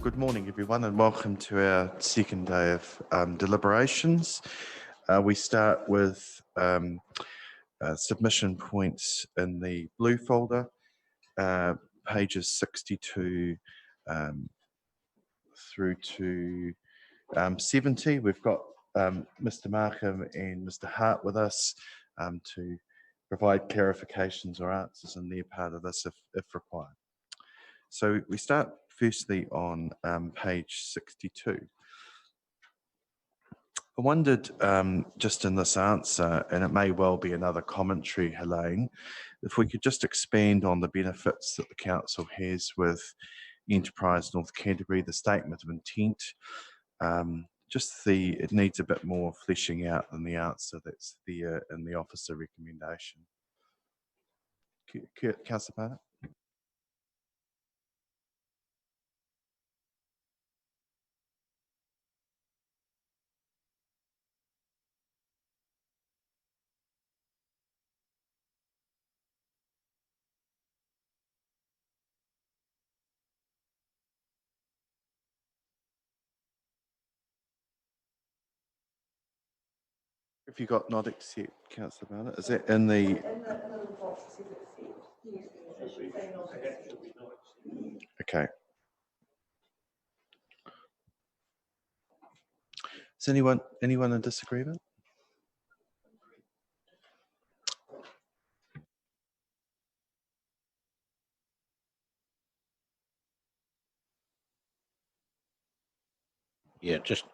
Good morning, everyone, and welcome to our second day of deliberations. We start with submission points in the blue folder, pages 62 through to 70. We've got Mr. Markham and Mr. Hart with us to provide clarifications or answers in their part of this if required. So we start firstly on page 62. I wondered, just in this answer, and it may well be another commentary, Helene, if we could just expand on the benefits that the council has with Enterprise North Canterbury, the statement of intent. It needs a bit more fleshing out than the answer that's there in the officer recommendation. Councillor Barnett? Have you got not accept, Councillor Barnett? Is that in the... Okay. Is anyone in disagreement? Yeah, just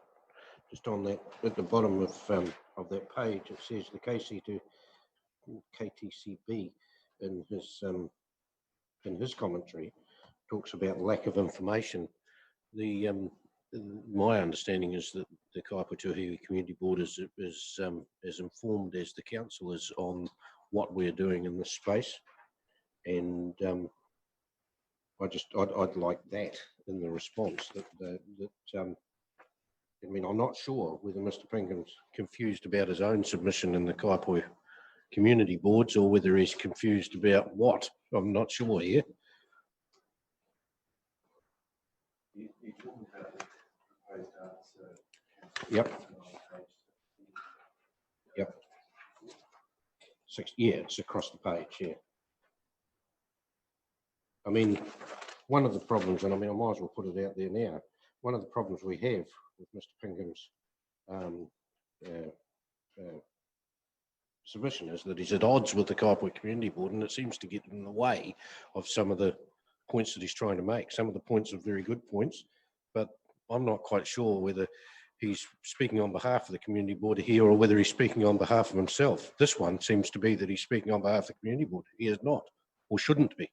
on that, at the bottom of that page, it says the KTCB in his commentary talks about lack of information. My understanding is that the Kaipōtuhiwi Community Board is as informed as the council is on what we're doing in this space, and I'd like that in the response I mean, I'm not sure whether Mr. Pinkham's confused about his own submission in the Kaipō Community Boards or whether he's confused about what. I'm not sure here. Yep. Yep. Yeah, it's across the page, yeah. I mean, one of the problems, and I mean, I might as well put it out there now, one of the problems we have with Mr. Pinkham's submission is that he's at odds with the Kaipō Community Board, and it seems to get in the way of some of the points that he's trying to make. Some of the points are very good points, but I'm not quite sure whether he's speaking on behalf of the Community Board here or whether he's speaking on behalf of himself. This one seems to be that he's speaking on behalf of the Community Board. He is not, or shouldn't be.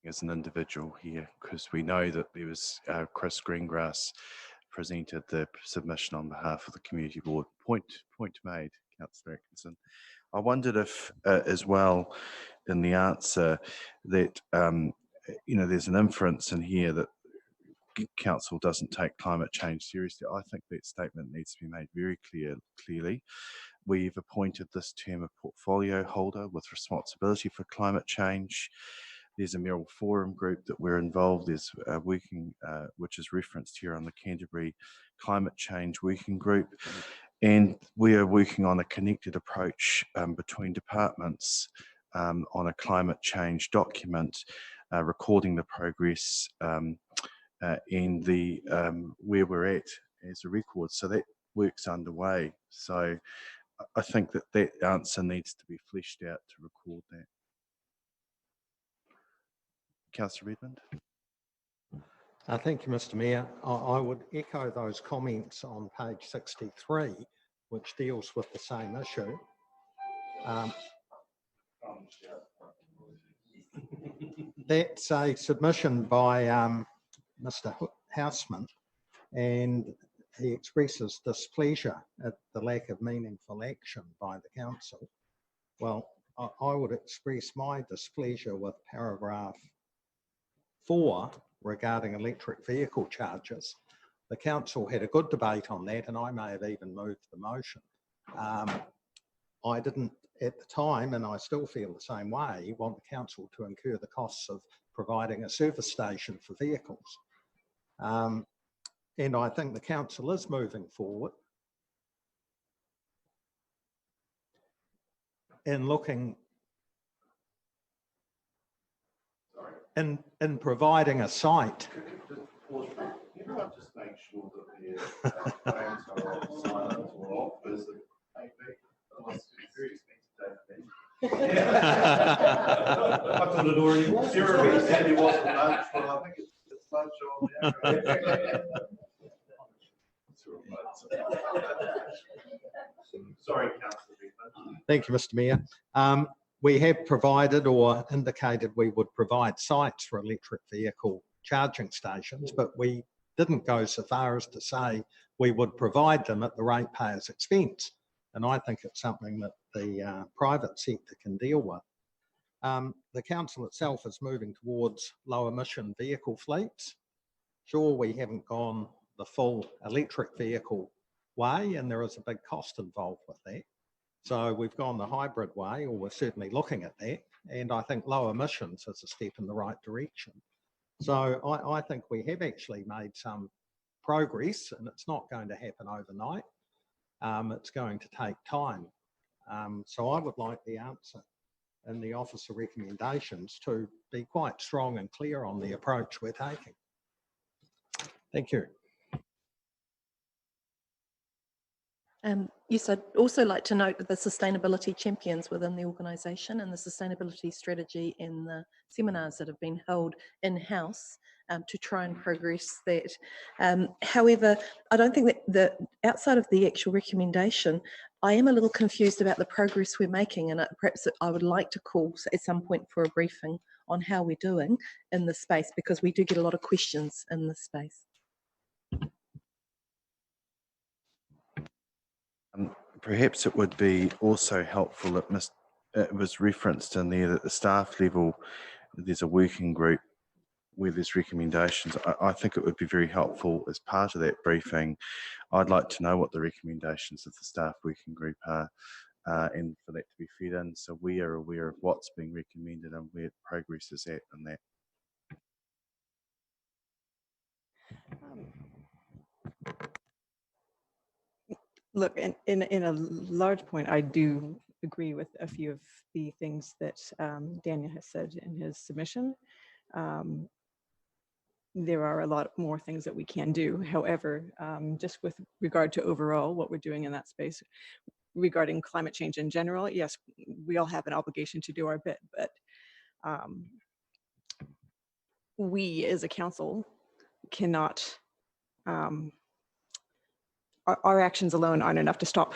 As an individual here, because we know that there was Chris Greengrass presented the submission on behalf of the Community Board. Point made, Councillor Atkinson. I wondered if, as well, in the answer that there's an inference in here that Council doesn't take climate change seriously. I think that statement needs to be made very clearly. We've appointed this term a portfolio holder with responsibility for climate change. There's a Merrill Forum group that we're involved. There's working, which is referenced here on the Canterbury Climate Change Working Group. And we are working on a connected approach between departments on a climate change document, recording the progress and the where we're at as a record. So that work's underway. So I think that answer needs to be fleshed out to record that. Councillor Redmond. Thank you, Mr. Mayor. I would echo those comments on page 63, which deals with the same issue. That's a submission by Mr. Houseman, and he expresses displeasure at the lack of meaningful action by the council. Well, I would express my displeasure with paragraph 4 regarding electric vehicle charges. The council had a good debate on that, and I may have even moved the motion. I didn't at the time, and I still feel the same way, want the council to incur the costs of providing a service station for vehicles. And I think the council is moving forward in looking in providing a site. Everyone just make sure that their phones are off, silent or off, as it may be. Otherwise, it's very expensive day. I thought it already was. Zero said it wasn't lunch, but I think it's lunch on there. Sorry, Councillor Bevan. Thank you, Mr. Mayor. We have provided or indicated we would provide sites for electric vehicle charging stations, but we didn't go so far as to say we would provide them at the ratepayer's expense. And I think it's something that the private sector can deal with. The council itself is moving towards low emission vehicle fleets. Sure, we haven't gone the full electric vehicle way, and there is a big cost involved with that. So we've gone the hybrid way, or we're certainly looking at that. And I think low emissions is a step in the right direction. So I think we have actually made some progress, and it's not going to happen overnight. It's going to take time. So I would like the answer in the Office of Recommendations to be quite strong and clear on the approach we're taking. Thank you. Yes, I'd also like to note the sustainability champions within the organisation and the sustainability strategy and the seminars that have been held in-house to try and progress that. However, I don't think that outside of the actual recommendation, I am a little confused about the progress we're making, and perhaps I would like to call at some point for a briefing on how we're doing in this space, because we do get a lot of questions in this space. Perhaps it would be also helpful that it was referenced in there that at the staff level, there's a working group where there's recommendations. I think it would be very helpful as part of that briefing. I'd like to know what the recommendations of the staff working group are, and for that to be fed in, so we are aware of what's being recommended and where progress is at in that. Look, in a large point, I do agree with a few of the things that Daniel has said in his submission. There are a lot more things that we can do. However, just with regard to overall what we're doing in that space, regarding climate change in general, yes, we all have an obligation to do our bit, but we as a council cannot, our actions alone aren't enough to stop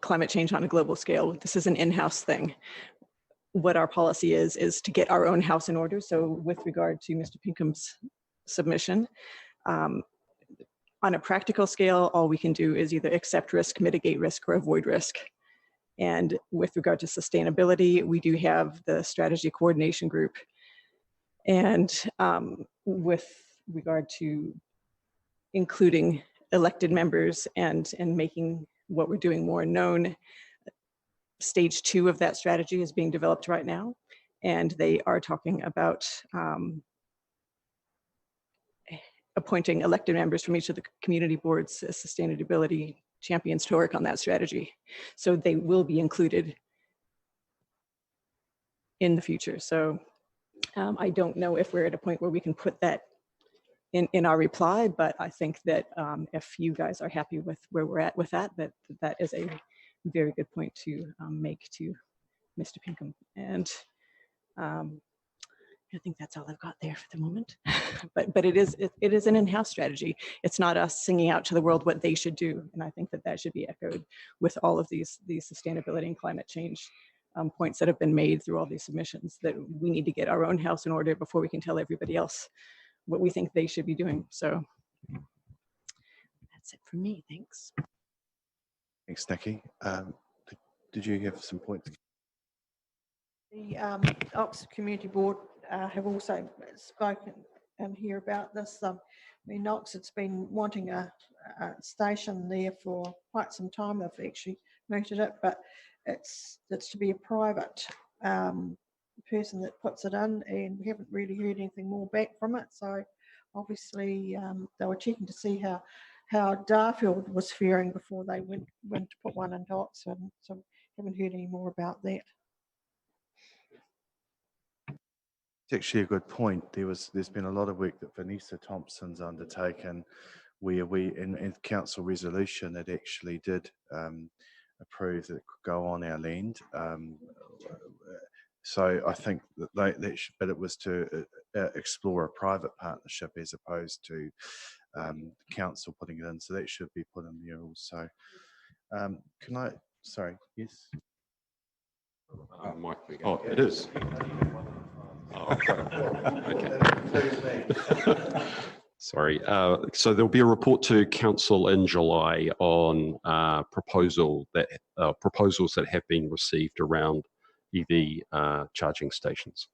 climate change on a global scale. This is an in-house thing. What our policy is to get our own house in order. So with regard to Mr. Pinkham's submission, on a practical scale, all we can do is either accept risk, mitigate risk, or avoid risk. And with regard to sustainability, we do have the strategy coordination group. And with regard to including elected members and making what we're doing more known, stage 2 of that strategy is being developed right now. And they are talking about appointing elected members from each of the community boards as sustainability champions to work on that strategy. So they will be included in the future. So I don't know if we're at a point where we can put that in our reply, but I think that if you guys are happy with where we're at with that is a very good point to make to Mr. Pinkham. And I think that's all I've got there for the moment. but it is an in-house strategy. It's not us singing out to the world what they should do. And I think that should be echoed with all of these sustainability and climate change points that have been made through all these submissions, that we need to get our own house in order before we can tell everybody else what we think they should be doing. So that's it from me. Thanks. Thanks, Nikki. Did you have some points? The Oxford Community Board have also spoken here about this. I mean, Oxford's been wanting a station there for quite some time. They've actually mooted it, but it's to be a private person that puts it in, and we haven't really heard anything more back from it. So obviously they were checking to see how Darfield was faring before they went to put one into Oxford. So haven't heard any more about that. It's actually a good point. There's been a lot of work that Vanessa Thompson's undertaken, where we in council resolution it actually did approve that it could go on our land. So I think that should, but it was to explore a private partnership as opposed to council putting it in. So that should be put in there also. Can I? Sorry. Yes. Oh, it is. Oh, okay. Sorry. So there'll be a report to council in July on proposals that have been received around EV charging stations.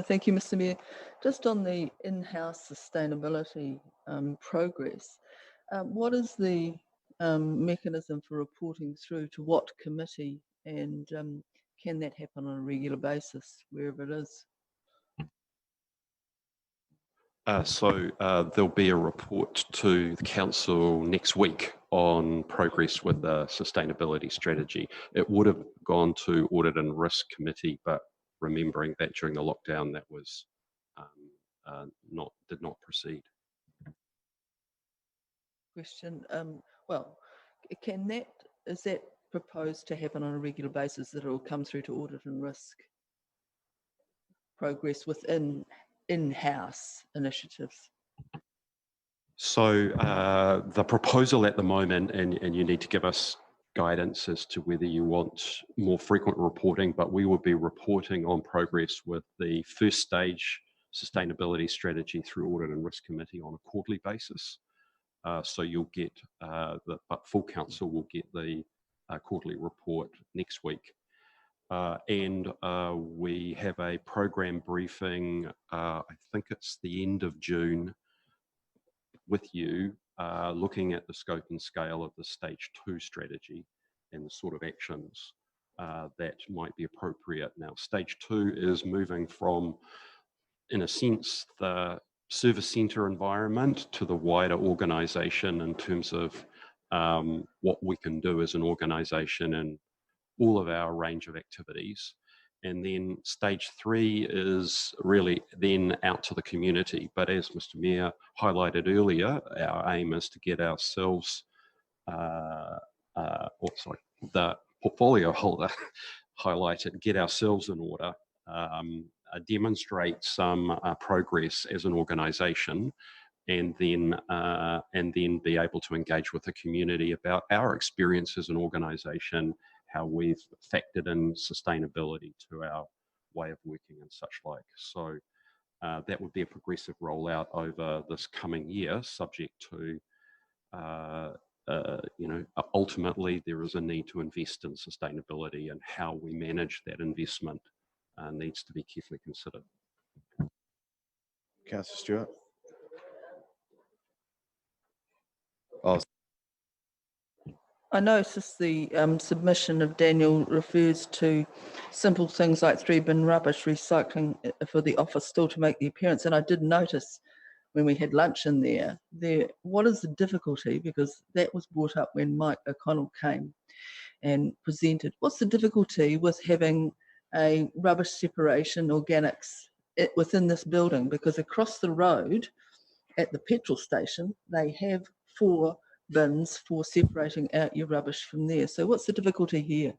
Thank you, Mr. Mayor. Just on the in-house sustainability progress, what is the mechanism for reporting through to what committee, and can that happen on a regular basis wherever it is? So there'll be a report to the council next week on progress with the sustainability strategy. It would have gone to Audit and Risk Committee, but remembering that during the lockdown that was did not proceed. Question. Well, is that proposed to happen on a regular basis, that it will come through to Audit and Risk? Progress within in-house initiatives. So the proposal at the moment, and you need to give us guidance as to whether you want more frequent reporting, but we will be reporting on progress with the first stage sustainability strategy through Audit and Risk Committee on a quarterly basis. So you'll get, but full council will get the quarterly report next week. And we have a program briefing, I think it's the end of June, with you, looking at the scope and scale of the stage 2 strategy and the sort of actions that might be appropriate. Now, stage 2 is moving from, in a sense, the service centre environment to the wider organisation in terms of what we can do as an organisation and all of our range of activities. And then stage 3 is really then out to the community. But as Mr. Mayor highlighted earlier, our aim is to get ourselves, the portfolio holder highlighted, get ourselves in order, demonstrate some progress as an organisation, and then be able to engage with the community about our experience as an organisation, how we've factored in sustainability to our way of working and such like. So that would be a progressive rollout over this coming year, subject to, ultimately there is a need to invest in sustainability, and how we manage that investment needs to be carefully considered. Councillor Stewart. Oh. I noticed the submission of Daniel refers to simple things like 3-bin rubbish recycling for the office still to make the appearance. And I did notice when we had lunch in there, what is the difficulty? Because that was brought up when Mike O'Connell came and presented. What's the difficulty with having a rubbish separation, organics, within this building? Because across the road at the petrol station, they have 4 bins for separating out your rubbish from there. So what's the difficulty here?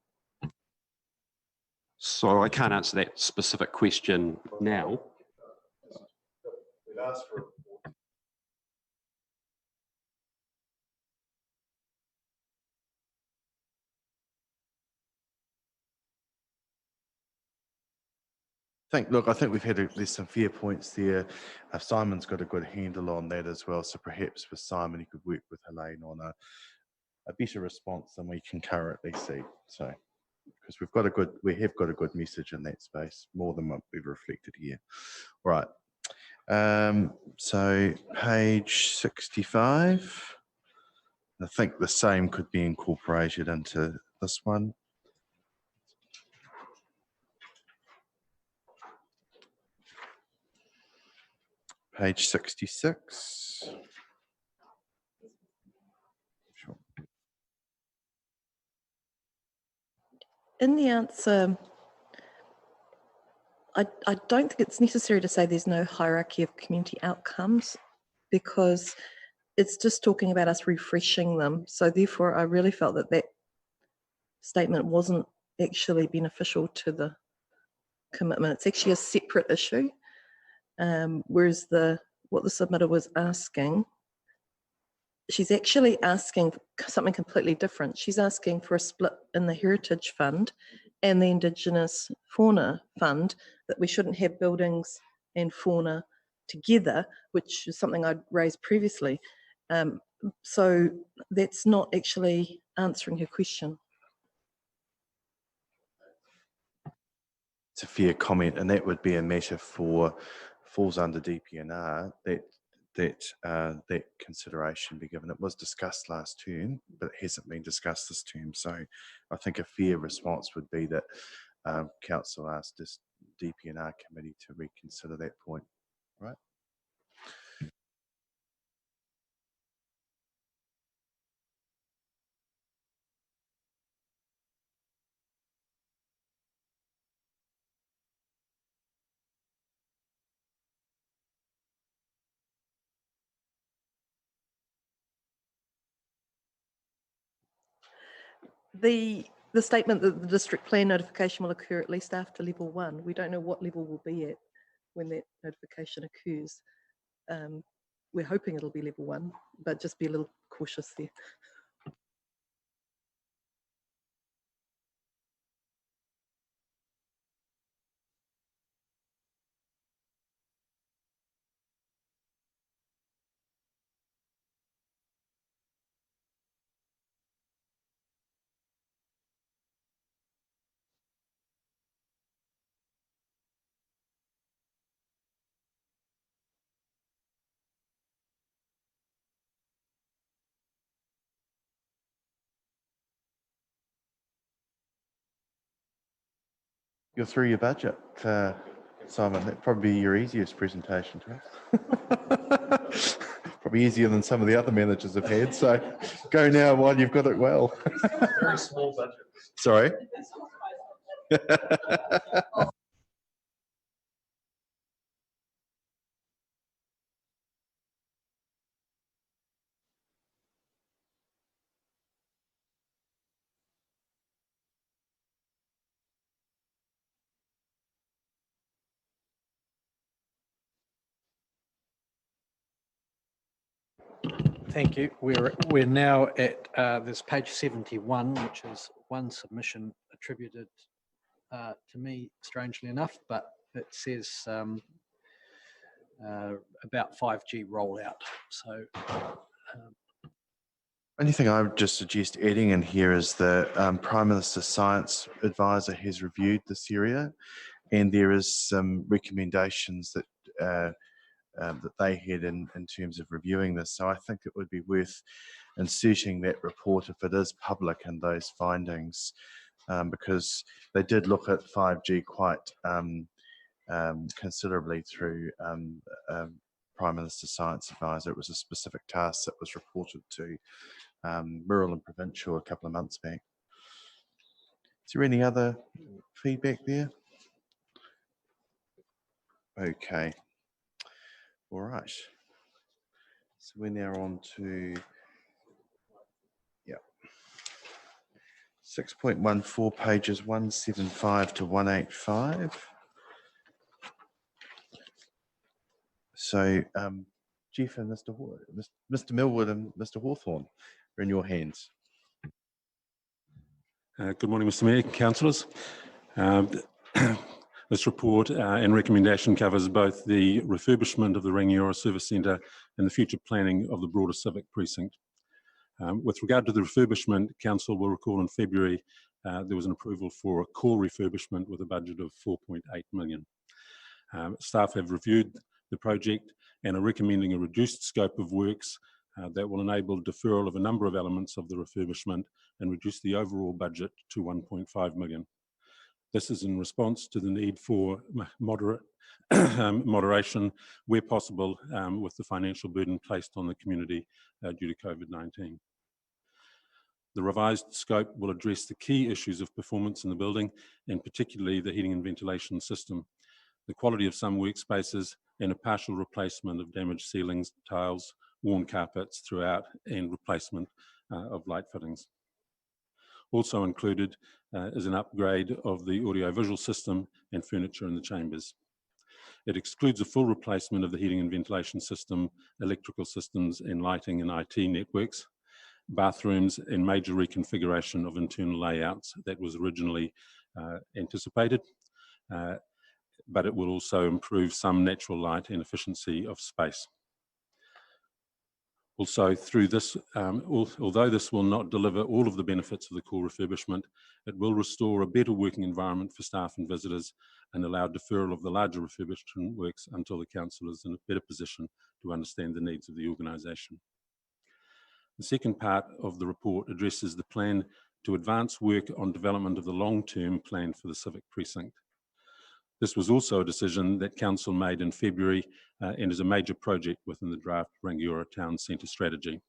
So I can't answer that specific question now. I think we've had there's some fair points there. Simon's got a good handle on that as well. So perhaps with Simon, he could work with Helene on a better response than we can currently see. So, because we have got a good message in that space, more than what we've reflected here. All right. So page 65. I think the same could be incorporated into this one. Page 66. Sure. In the answer, I don't think it's necessary to say there's no hierarchy of community outcomes, because it's just talking about us refreshing them. So therefore, I really felt that that statement wasn't actually beneficial to the commitment. It's actually a separate issue, whereas what the submitter was asking, she's actually asking something completely different. She's asking for a split in the Heritage Fund and the Indigenous Fauna Fund, that we shouldn't have buildings and fauna together, which is something I'd raised previously. So that's not actually answering her question. It's a fair comment, and that would be a matter falls under DPNR, that consideration be given. It was discussed last term, but it hasn't been discussed this term. So I think a fair response would be that Council asked this DPNR committee to reconsider that point, right? The statement that the district plan notification will occur at least after level 1, we don't know what level we'll be at when that notification occurs. We're hoping it'll be level 1, but just be a little cautious there. You're through your budget, Simon. That'd probably be your easiest presentation to us. Probably easier than some of the other managers have had. So go now while you've got it well. Very small budget. Sorry. Thank you. We're now at this page 71, which is one submission attributed to me, strangely enough, but it says about 5G rollout. So Only thing I would just suggest adding in here is the Prime Minister's Science Advisor has reviewed this area, and there is some recommendations that that they had in terms of reviewing this. So I think it would be worth inserting that report if it is public and those findings, because they did look at 5G quite considerably through Prime Minister's Science Advisor. It was a specific task that was reported to Rural and Provincial a couple of months back. Is there any other feedback there? Okay. All right. So we're now on to 6.14, pages 175 to 185. So Jeff and Mr. Millwood and Mr. Hawthorne are in your hands. Good morning, Mr. Mayor, councillors. This report and recommendation covers both the refurbishment of the Rangiora Service Centre and the future planning of the broader Civic precinct. With regard to the refurbishment, Council will recall in February there was an approval for a core refurbishment with a budget of 4.8 million. Staff have reviewed the project and are recommending a reduced scope of works that will enable deferral of a number of elements of the refurbishment and reduce the overall budget to 1.5 million. This is in response to the need for moderation where possible with the financial burden placed on the community due to COVID-19. The revised scope will address the key issues of performance in the building, and particularly the heating and ventilation system, the quality of some workspaces, and a partial replacement of damaged ceilings, tiles, worn carpets throughout, and replacement of light fittings. Also included is an upgrade of the audio-visual system and furniture in the chambers. It excludes a full replacement of the heating and ventilation system, electrical systems, and lighting and IT networks, bathrooms, and major reconfiguration of internal layouts that was originally anticipated, but it will also improve some natural light and efficiency of space. Also, through this, although this will not deliver all of the benefits of the core refurbishment, it will restore a better working environment for staff and visitors and allow deferral of the larger refurbishment works until the council is in a better position to understand the needs of the organisation. The second part of the report addresses the plan to advance work on development of the long-term plan for the Civic Precinct. This was also a decision that Council made in February and is a major project within the draft Rangiora Town Centre strategy.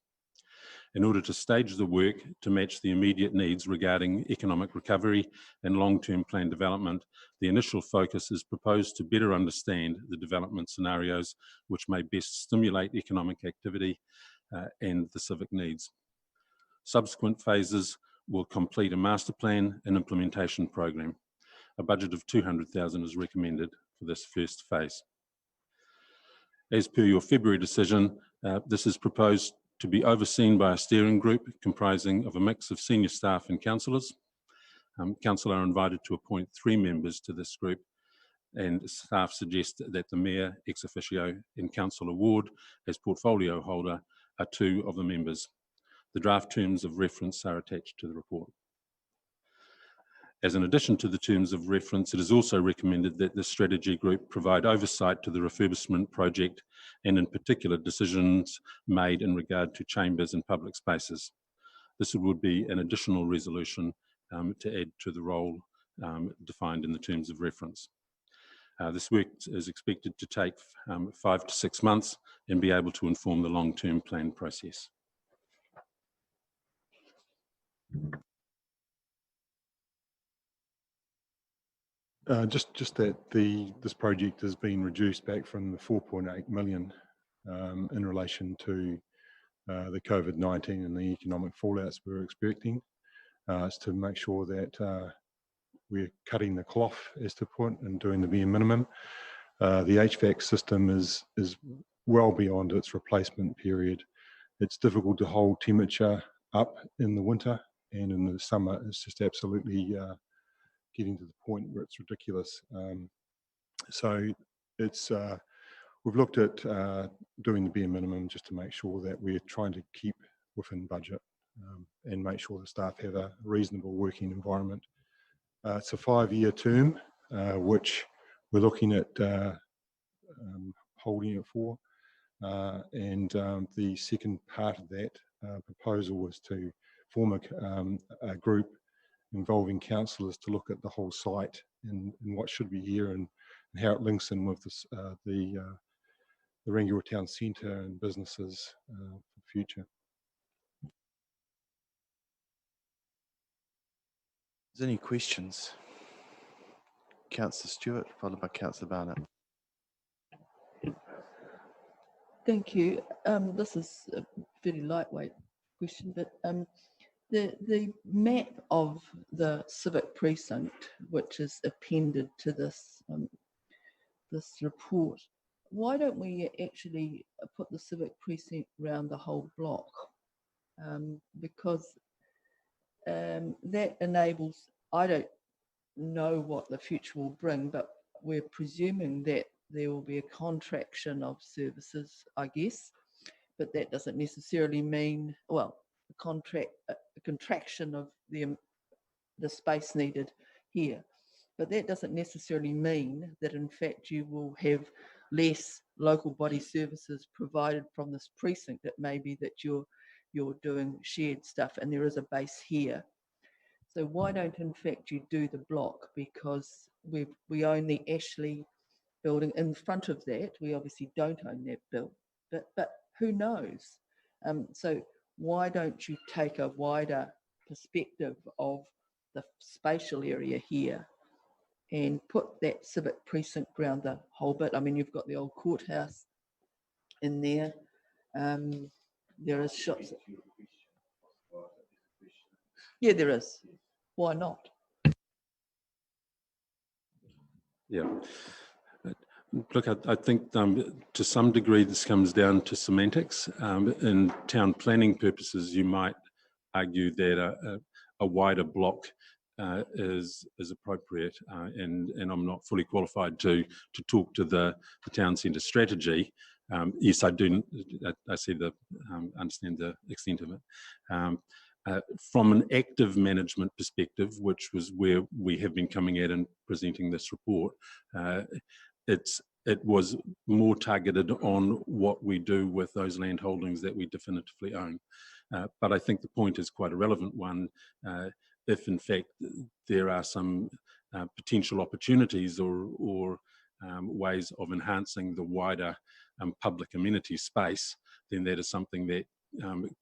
In order to stage the work to match the immediate needs regarding economic recovery and long-term plan development, the initial focus is proposed to better understand the development scenarios which may best stimulate economic activity and the civic needs. Subsequent phases will complete a master plan and implementation program. A budget of 200,000 is recommended for this first phase. As per your February decision, this is proposed to be overseen by a steering group comprising of a mix of senior staff and councillors. Council are invited to appoint 3 members to this group, and staff suggest that the Mayor, ex officio, and Councillor Ward, as portfolio holder, are 2 of the members. The draft terms of reference are attached to the report. As an addition to the terms of reference, it is also recommended that the strategy group provide oversight to the refurbishment project and in particular decisions made in regard to chambers and public spaces. This would be an additional resolution to add to the role defined in the terms of reference. This work is expected to take 5 to 6 months and be able to inform the long-term plan process. Just that this project has been reduced back from the 4.8 million in relation to the COVID-19 and the economic fallouts we're expecting. Is to make sure that we're cutting the cloth, as to put, and doing the bare minimum. The HVAC system is well beyond its replacement period. It's difficult to hold temperature up in the winter, and in the summer it's just absolutely getting to the point where it's ridiculous. So it's we've looked at doing the bare minimum just to make sure that we're trying to keep within budget and make sure the staff have a reasonable working environment. It's a 5-year term, which we're looking at holding it for. And the second part of that proposal was to form a group involving councillors to look at the whole site and what should be here and how it links in with this, the Rangiora Town Centre and businesses for the future. Is there any questions? Councillor Stewart, followed by Councillor Barnett. Thank you. This is a very lightweight question, but the map of the Civic Precinct, which is appended to this this report, why don't we actually put the Civic Precinct around the whole block? Because that enables, I don't know what the future will bring, but we're presuming that there will be a contraction of services, I guess, but that doesn't necessarily mean, well, a contraction of the space needed here. But that doesn't necessarily mean that in fact you will have less local body services provided from this precinct. It may be that you're doing shared stuff and there is a base here. So why don't in fact you do the block? Because we own the Ashley building in front of that. We obviously don't own that build, but who knows? So why don't you take a wider perspective of the spatial area here and put that civic precinct around the whole bit? I mean, you've got the old courthouse in there. There is shops. Yeah, there is. Why not? Yeah. Look, I think to some degree this comes down to semantics. In town planning purposes, you might argue that a wider block is appropriate, and I'm not fully qualified to talk to the town centre strategy. Yes, I do. I see understand the extent of it. From an active management perspective, which was where we have been coming at in presenting this report, it was more targeted on what we do with those land holdings that we definitively own. But I think the point is quite a relevant one. If in fact there are some potential opportunities or ways of enhancing the wider public amenity space, then that is something that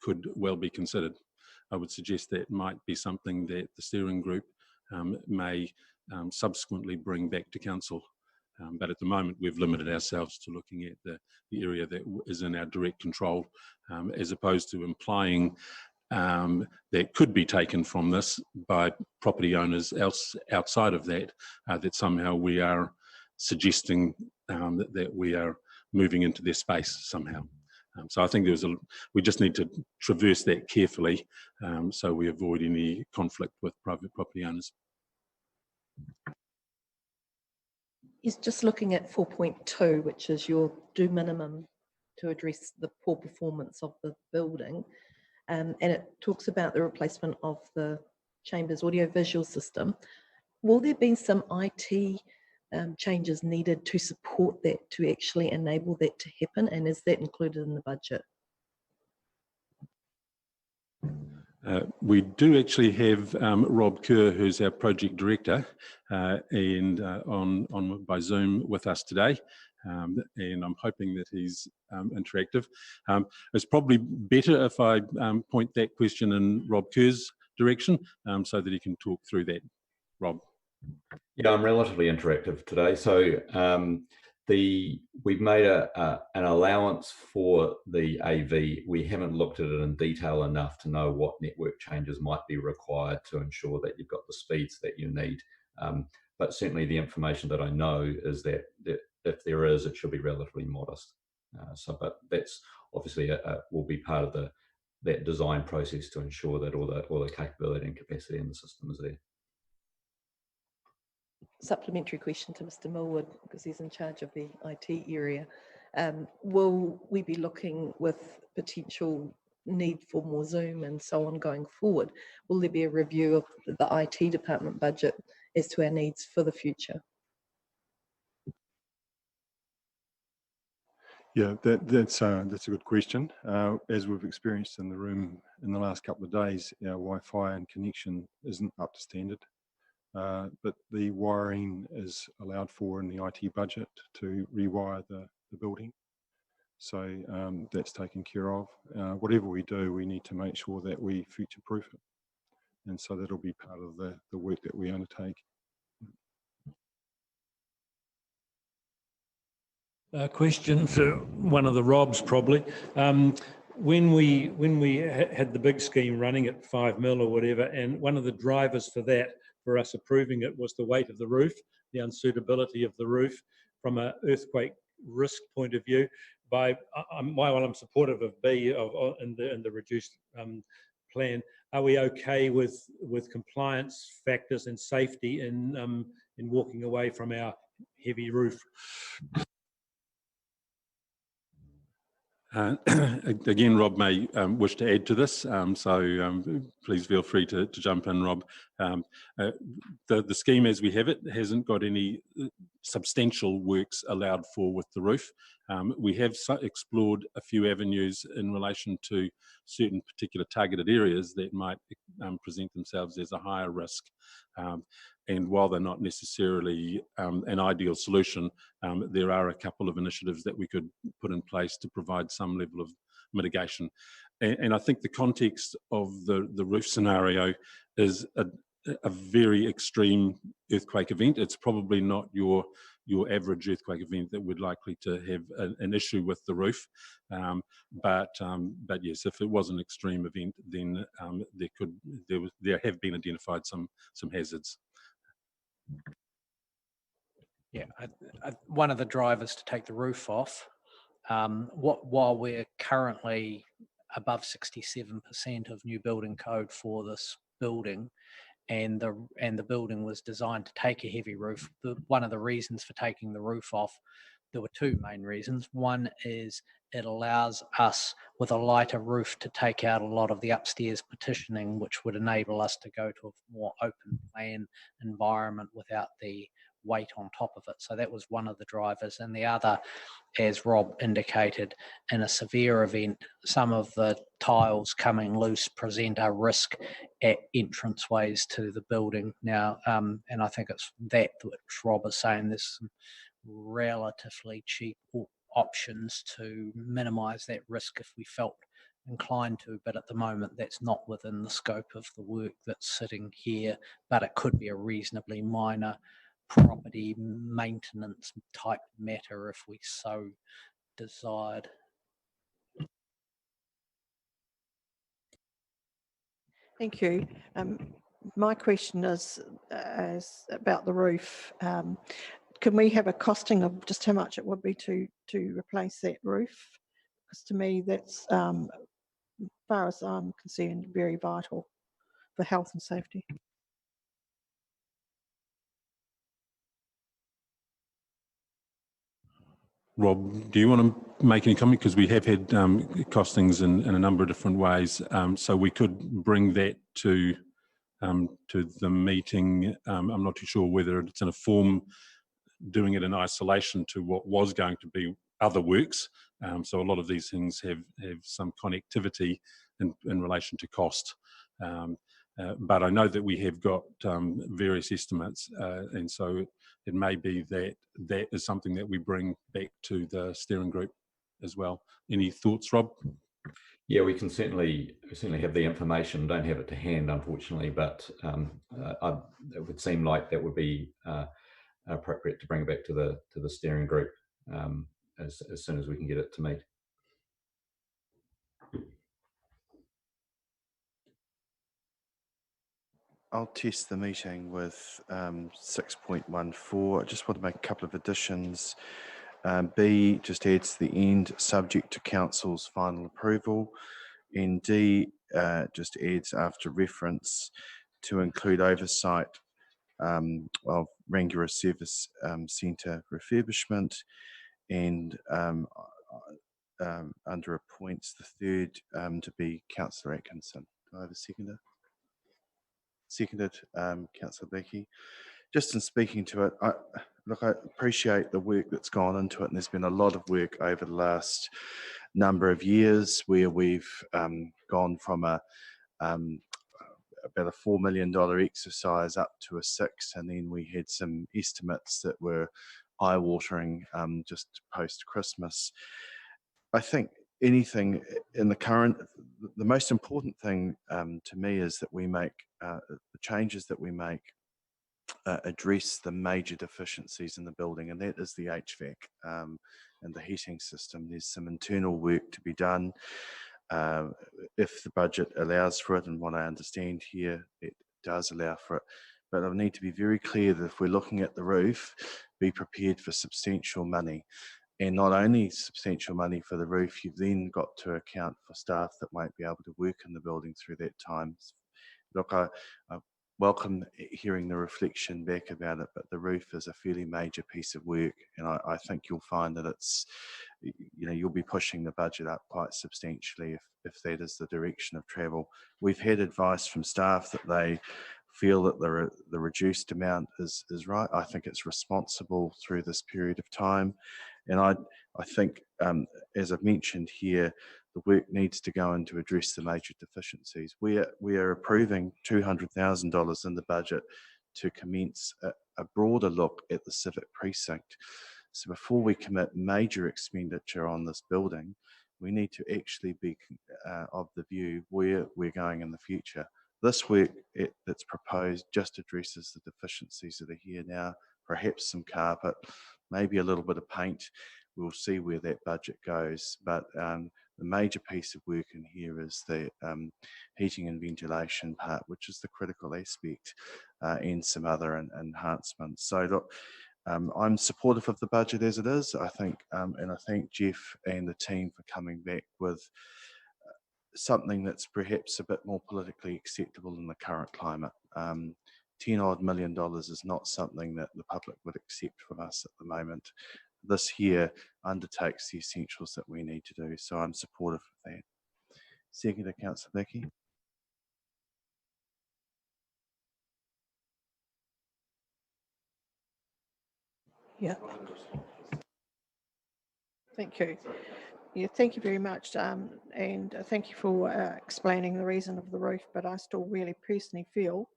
could well be considered. I would suggest that might be something that the steering group may subsequently bring back to council. But at the moment, we've limited ourselves to looking at the area that is in our direct control, as opposed to implying that could be taken from this by property owners outside of that, that somehow we are suggesting that we are moving into their space somehow. So I think we just need to traverse that carefully so we avoid any conflict with private property owners. He's just looking at 4.2, which is your do minimum to address the poor performance of the building. And it talks about the replacement of the chamber's audiovisual system. Will there be some IT changes needed to support that, to actually enable that to happen? And is that included in the budget? We do actually have Rob Kerr, who's our project director, and on by Zoom with us today. And I'm hoping that he's interactive. It's probably better if I point that question in Rob Kerr's direction so that he can talk through that. Rob. Yeah, I'm relatively interactive today. So we've made an allowance for the AV. We haven't looked at it in detail enough to know what network changes might be required to ensure that you've got the speeds that you need. But certainly the information that I know is that if there is, it should be relatively modest. But that's obviously will be part of that design process to ensure that all the capability and capacity in the system is there. Supplementary question to Mr. Millwood, because he's in charge of the IT area. Will we be looking with potential need for more Zoom and so on going forward? Will there be a review of the IT department budget as to our needs for the future? Yeah, that's a good question. As we've experienced in the room in the last couple of days, our Wi-Fi and connection isn't up to standard. But the wiring is allowed for in the IT budget to rewire the building. So that's taken care of. Whatever we do, we need to make sure that we future-proof it. And so that'll be part of the work that we undertake. Question to one of the Robs probably. When we had the big scheme running at 5 mil or whatever, and one of the drivers for that, for us approving it, was the weight of the roof, the unsuitability of the roof from an earthquake risk point of view. While I'm supportive of B in the reduced plan, are we okay with compliance factors and safety in walking away from our heavy roof? Again, Rob may wish to add to this, so please feel free to jump in, Rob. The scheme as we have it hasn't got any substantial works allowed for with the roof. We have explored a few avenues in relation to certain particular targeted areas that might present themselves as a higher risk. And while they're not necessarily an ideal solution, there are a couple of initiatives that we could put in place to provide some level of mitigation. And I think the context of the roof scenario is a very extreme earthquake event. It's probably not your average earthquake event that would likely to have an issue with the roof. But yes, if it was an extreme event, then there have been identified some hazards. Yeah, one of the drivers to take the roof off, while we're currently above 67% of new building code for this building, and the building was designed to take a heavy roof, one of the reasons for taking the roof off, there were two main reasons. One is it allows us with a lighter roof to take out a lot of the upstairs partitioning, which would enable us to go to a more open plan environment without the weight on top of it. So that was one of the drivers. And the other, as Rob indicated, in a severe event, some of the tiles coming loose present a risk at entranceways to the building now. And I think it's that which Rob is saying, there's some relatively cheap options to minimise that risk if we felt inclined to, but at the moment that's not within the scope of the work that's sitting here, but it could be a reasonably minor property maintenance type matter if we so desired. Thank you. My question is about the roof. Can we have a costing of just how much it would be to replace that roof? Because to me, that's, as far as I'm concerned, very vital for health and safety. Rob, do you want to make any comment? Because we have had costings in a number of different ways. So we could bring that to the meeting. I'm not too sure whether it's in a form doing it in isolation to what was going to be other works. So a lot of these things have some connectivity in relation to cost. But I know that we have got various estimates, and so it may be that that is something that we bring back to the steering group as well. Any thoughts, Rob? Yeah, we can certainly have the information. Don't have it to hand, unfortunately, but it would seem like that would be appropriate to bring it back to the steering group as soon as we can get it to meet. I'll test the meeting with 6.14. I just want to make a couple of additions. B just adds to the end, subject to council's final approval. And D just adds after reference to include oversight of Rangiora Service Centre refurbishment, and under appoints the third to be Councillor Atkinson. Do I have a seconder? Seconded, Councillor Becky. Just in speaking to it, I appreciate the work that's gone into it, and there's been a lot of work over the last number of years where we've gone from about a $4 million exercise up to a 6, and then we had some estimates that were eye-watering just post-Christmas. I think anything in the most important thing to me is that we make the changes that we make address the major deficiencies in the building, and that is the HVAC and the heating system. There's some internal work to be done if the budget allows for it, and what I understand here, it does allow for it. But I need to be very clear that if we're looking at the roof, be prepared for substantial money. And not only substantial money for the roof, you've then got to account for staff that won't be able to work in the building through that time. Look, I welcome hearing the reflection back about it, but the roof is a fairly major piece of work, and I think you'll find that it's, you'll be pushing the budget up quite substantially if that is the direction of travel. We've had advice from staff that they feel that the reduced amount is right. I think it's responsible through this period of time. And I think, as I've mentioned here, the work needs to go in to address the major deficiencies. We are approving $200,000 in the budget to commence a broader look at the Civic Precinct. So before we commit major expenditure on this building, we need to actually be of the view where we're going in the future. This work that's proposed just addresses the deficiencies that are here now, perhaps some carpet, maybe a little bit of paint. We'll see where that budget goes. But the major piece of work in here is the heating and ventilation part, which is the critical aspect, and some other enhancements. So look, I'm supportive of the budget as it is, I think, and I thank Jeff and the team for coming back with something that's perhaps a bit more politically acceptable in the current climate. $10 million is not something that the public would accept from us at the moment. This here undertakes the essentials that we need to do, so I'm supportive of that. Second, Councillor Vicky. Yeah. Thank you. Yeah, thank you very much, and thank you for explaining the reason of the roof, but I still really personally feel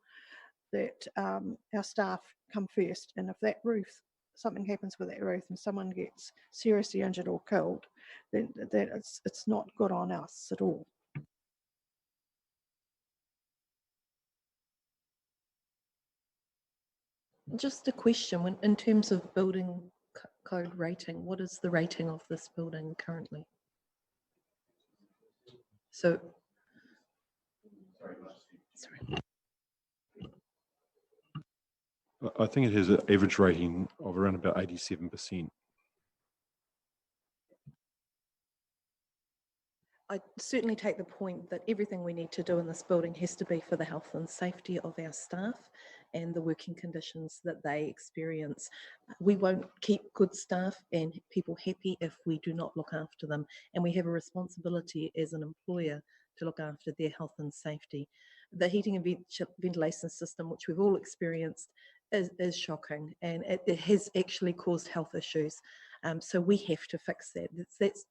that our staff come first, and if that roof, something happens with that roof and someone gets seriously injured or killed, then it's not good on us at all. Just a question, in terms of building code rating, what is the rating of this building currently? So, sorry. I think it has an average rating of around about 87%. I certainly take the point that everything we need to do in this building has to be for the health and safety of our staff and the working conditions that they experience. We won't keep good staff and people happy if we do not look after them, and we have a responsibility as an employer to look after their health and safety. The heating and ventilation system, which we've all experienced, is shocking, and it has actually caused health issues. So we have to fix that.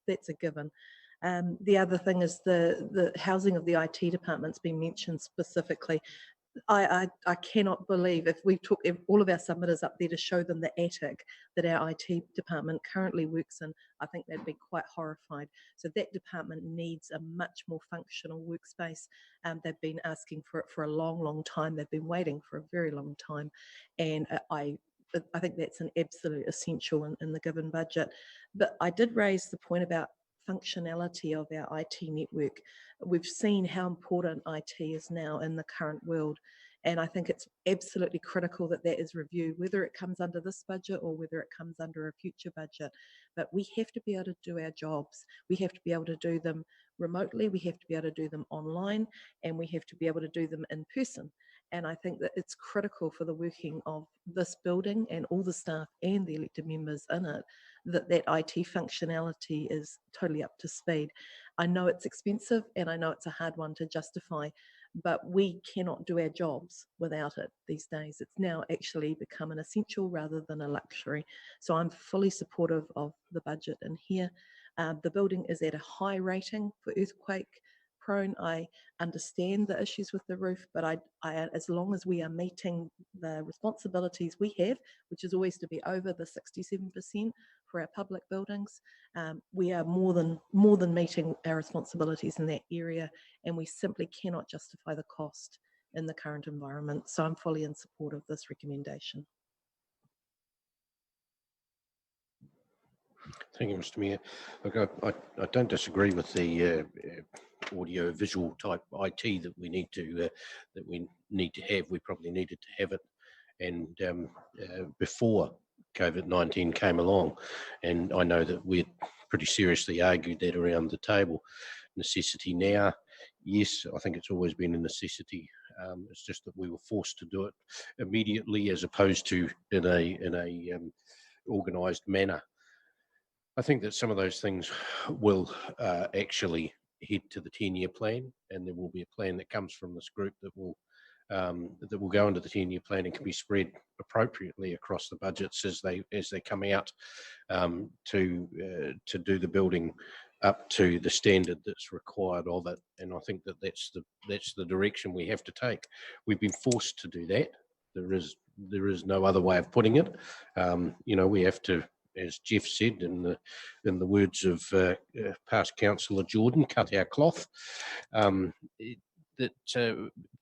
That's a given. The other thing is the housing of the IT department's been mentioned specifically. I cannot believe, if we took all of our submitters up there to show them the attic that our IT department currently works in, I think they'd be quite horrified. So that department needs a much more functional workspace. They've been asking for it for a long, long time. They've been waiting for a very long time. And I think that's an absolute essential in the given budget. But I did raise the point about functionality of our IT network. We've seen how important IT is now in the current world, and I think it's absolutely critical that that is reviewed, whether it comes under this budget or whether it comes under a future budget. But we have to be able to do our jobs. We have to be able to do them remotely, we have to be able to do them online, and we have to be able to do them in person. And I think that it's critical for the working of this building and all the staff and the elected members in it that IT functionality is totally up to speed. I know it's expensive and I know it's a hard one to justify, but we cannot do our jobs without it these days. It's now actually become an essential rather than a luxury. So I'm fully supportive of the budget in here. The building is at a high rating for earthquake prone. I understand the issues with the roof, but as long as we are meeting the responsibilities we have, which is always to be over the 67% for our public buildings, we are more than meeting our responsibilities in that area, and we simply cannot justify the cost in the current environment. So I'm fully in support of this recommendation. Thank you, Mr. Mayor. Look, I don't disagree with the audio visual type IT that we need to have. We probably needed to have it, and before COVID-19 came along, and I know that we pretty seriously argued that around the table. Necessity now, yes, I think it's always been a necessity. It's just that we were forced to do it immediately as opposed to in a organised manner. I think that some of those things will actually head to the 10-year plan, and there will be a plan that comes from this group that will that will go into the 10-year planning can be spread appropriately across the budgets as they come out, to do the building up to the standard that's required of it. And I think that's the direction we have to take. We've been forced to do that. There is no other way of putting it. We have to, as Jeff said, in the words of past councillor Jordan, cut our cloth.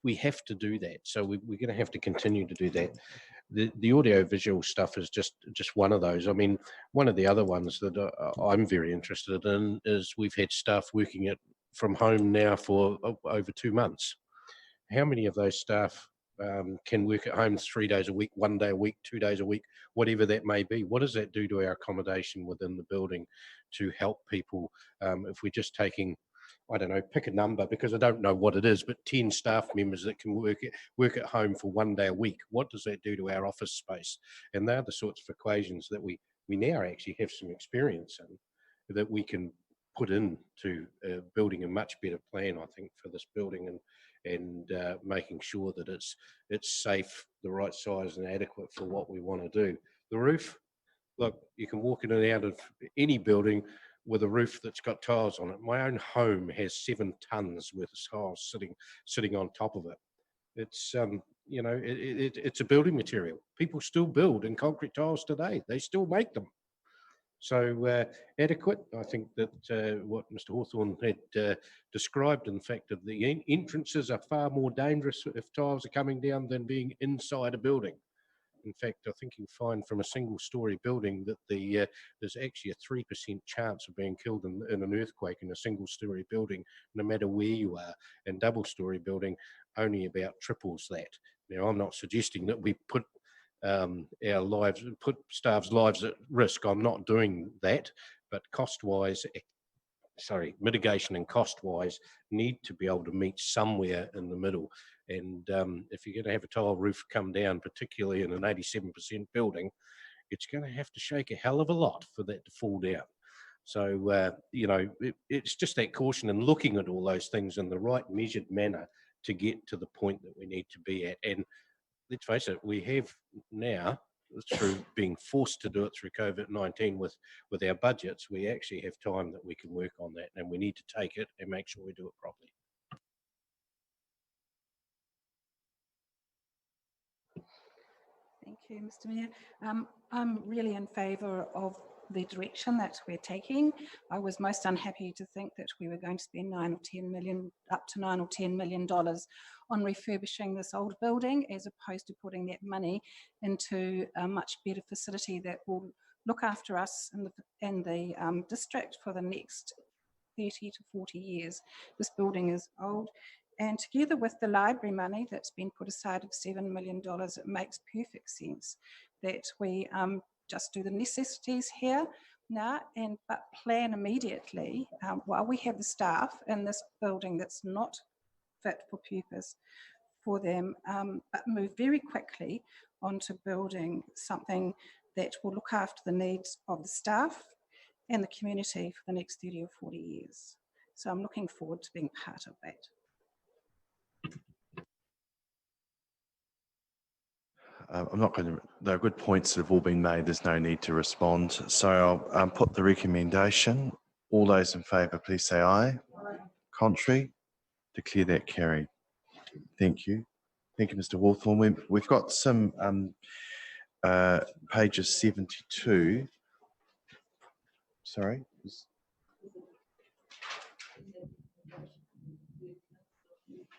We have to do that. So we're going to have to continue to do that. The audio-visual stuff is just one of those. I mean, one of the other ones that I'm very interested in is we've had staff working from home now for over 2 months. How many of those staff can work at home 3 days a week, 1 day a week, 2 days a week, whatever that may be? What does that do to our accommodation within the building to help people? If we're just taking, I don't know, pick a number because I don't know what it is, but 10 staff members that can work at home for 1 day a week, what does that do to our office space? And they're the sorts of equations that we now actually have some experience in, that we can put into building a much better plan, I think, for this building, and making sure that it's safe, the right size and adequate for what we want to do. The roof, look, you can walk in and out of any building with a roof that's got tiles on it. My own home has 7 tons worth of tiles sitting on top of it. It's it's a building material. People still build in concrete tiles today. They still make them. So adequate, I think that what Mr. Hawthorne had described, in fact, that the entrances are far more dangerous if tiles are coming down than being inside a building. In fact, I think you find from a single-storey building that there's actually a 3% chance of being killed in an earthquake in a single-storey building, no matter where you are. And double-storey building only about triples that. Now, I'm not suggesting that we put put staff's lives at risk. I'm not doing that, but mitigation and cost-wise need to be able to meet somewhere in the middle. And if you're going to have a tile roof come down, particularly in an 87% building, it's going to have to shake a hell of a lot for that to fall down. So, it's just that caution and looking at all those things in the right measured manner to get to the point that we need to be at. And let's face it, we have now, through being forced to do it through COVID-19 with our budgets, we actually have time that we can work on that, and we need to take it and make sure we do it properly. Thank you, Mr. Mayor. I'm really in favour of the direction that we're taking. I was most unhappy to think that we were going to spend up to $9 or $10 million on refurbishing this old building, as opposed to putting that money into a much better facility that will look after us in the district for the next 30 to 40 years. This building is old. And together with the library money that's been put aside of $7 million, it makes perfect sense that we just do the necessities here now, but plan immediately while we have the staff in this building that's not fit for purpose for them, but move very quickly onto building something that will look after the needs of the staff and the community for the next 30 or 40 years. So I'm looking forward to being part of that. I'm not going to, there are good points that have all been made. There's no need to respond. So I'll put the recommendation. All those in favour, please say aye. Contrary, declare that carried. Thank you. Thank you, Mr. Hawthorne. We've got some pages 72. Sorry.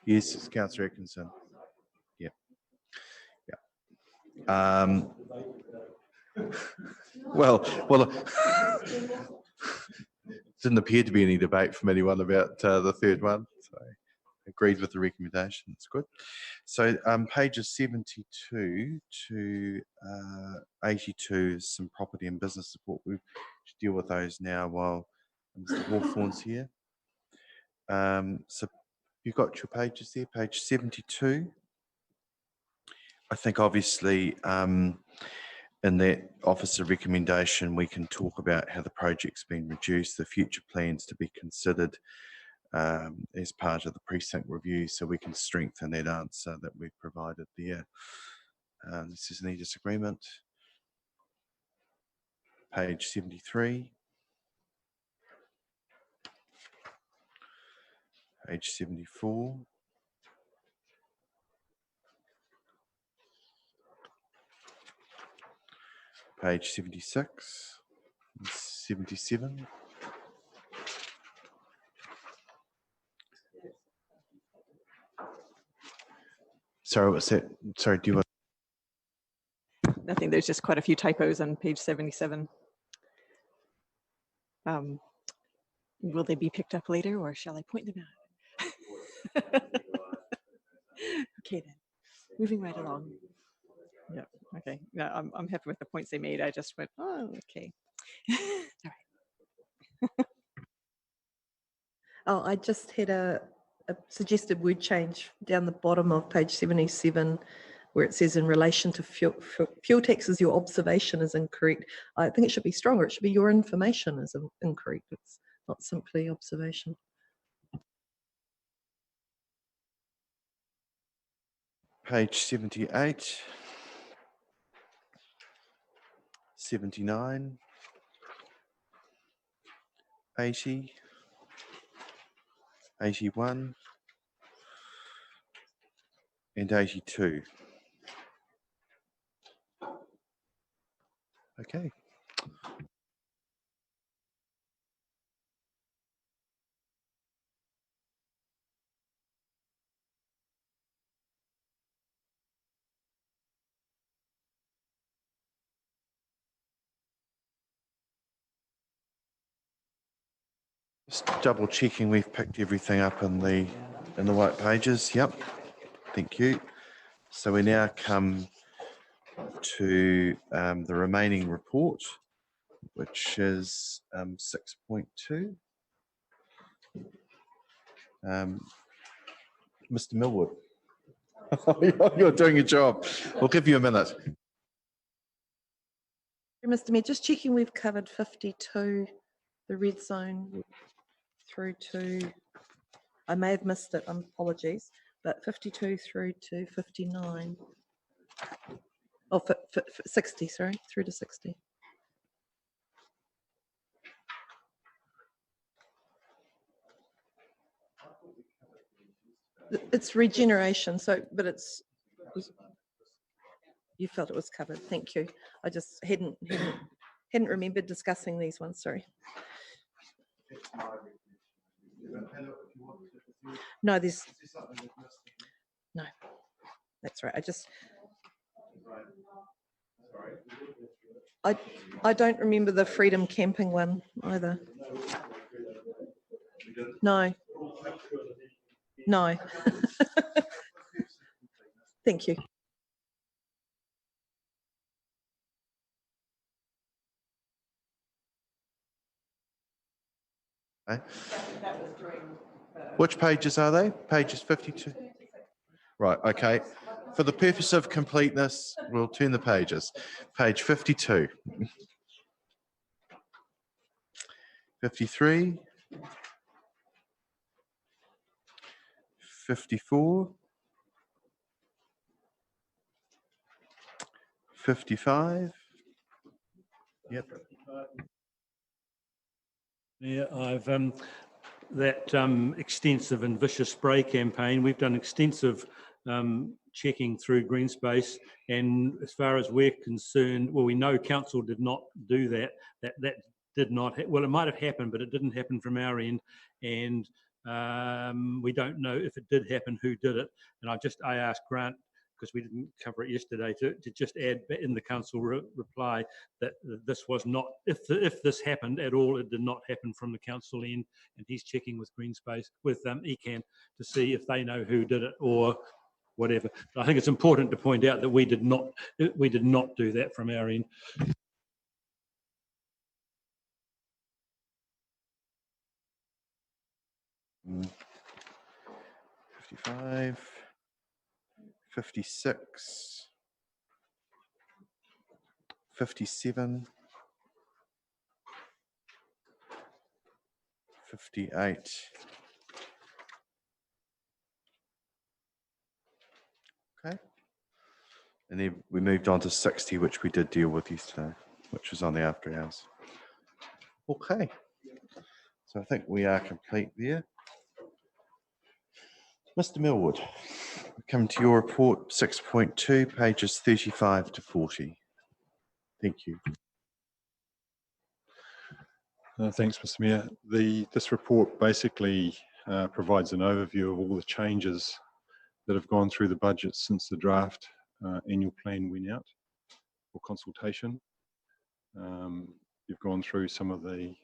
Yes, it's Councillor Atkinson. Yeah. Well, didn't appear to be any debate from anyone about the third one, so agreed with the recommendation. It's good. So pages 72 to 82 is some property and business support. We should deal with those now while Mr. Hawthorne's here. So you've got your pages there, page 72. I think obviously in that officer recommendation, we can talk about how the project's been reduced, the future plans to be considered, as part of the precinct review, so we can strengthen that answer that we've provided there. This is any disagreement. Page 73. Page 74. Page 76. 77. Sorry, what's that? Sorry, do you want? I think there's just quite a few typos on page 77. Will they be picked up later, or shall I point them out? Okay then, moving right along. Yeah, okay. Yeah, I'm happy with the points they made. I just went, oh, okay. All right. Oh, I just had a suggested word change down the bottom of page 77, where it says in relation to fuel taxes, your observation is incorrect. I think it should be stronger. It should be your information is incorrect. It's not simply observation. Page 78. 79. 80. 81. And 82. Okay. Just double checking we've picked everything up in the white pages. Yep. Thank you. So we now come to the remaining report, which is 6.2. Mr. Millwood, you're doing your job. We'll give you a minute. Mr. Mayor, just checking we've covered 52, the red zone, through to, I may have missed it, apologies, but 52 through to 59. Oh, 60, sorry, through to 60. It's regeneration, so, but it's, you felt it was covered, thank you. I just hadn't remembered discussing these ones, sorry. No, there's, no, that's right, I don't remember the freedom camping one either. No. No. Thank you. Okay. Which pages are they? Pages 52? Right, okay. For the purpose of completeness, we'll turn the pages. Page 52. 53. 54. 55. Yep. Yeah, I've that extensive and vicious spray campaign. We've done extensive checking through green space, and as far as we're concerned, well, we know council did not do that. That did not. Well, it might have happened, but it didn't happen from our end, and we don't know if it did happen, who did it. And I asked Grant, because we didn't cover it yesterday, to just add in the council reply that this was not, if this happened at all, it did not happen from the council end, and he's checking with Green Space, with ECAN, to see if they know who did it or whatever. But I think it's important to point out that we did not do that from our end. Mm. 55. 56, 57, 58, And then we moved on to 60, which we did deal with yesterday, which was on the after hours. Okay. So I think we are complete there. Mr. Millwood, we come to your report 6.2, pages 35 to 40. Thank you. Thanks, Mr. Mayor. This report basically provides an overview of all the changes that have gone through the budget since the draft annual plan went out for consultation. You've gone through some of the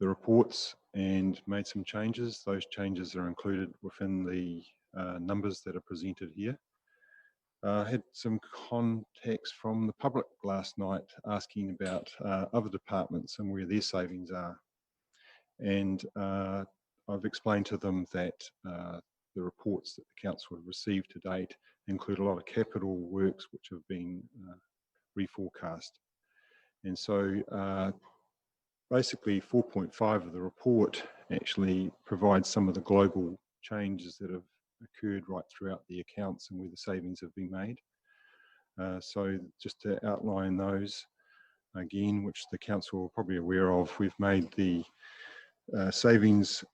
reports and made some changes. Those changes are included within the numbers that are presented here. I had some contacts from the public last night asking about other departments and where their savings are. And I've explained to them that the reports that the council have received to date include a lot of capital works which have been reforecast. And so basically 4.5 of the report actually provides some of the global changes that have occurred right throughout the accounts and where the savings have been made. So just to outline those again, which the council are probably aware of, we've made the savings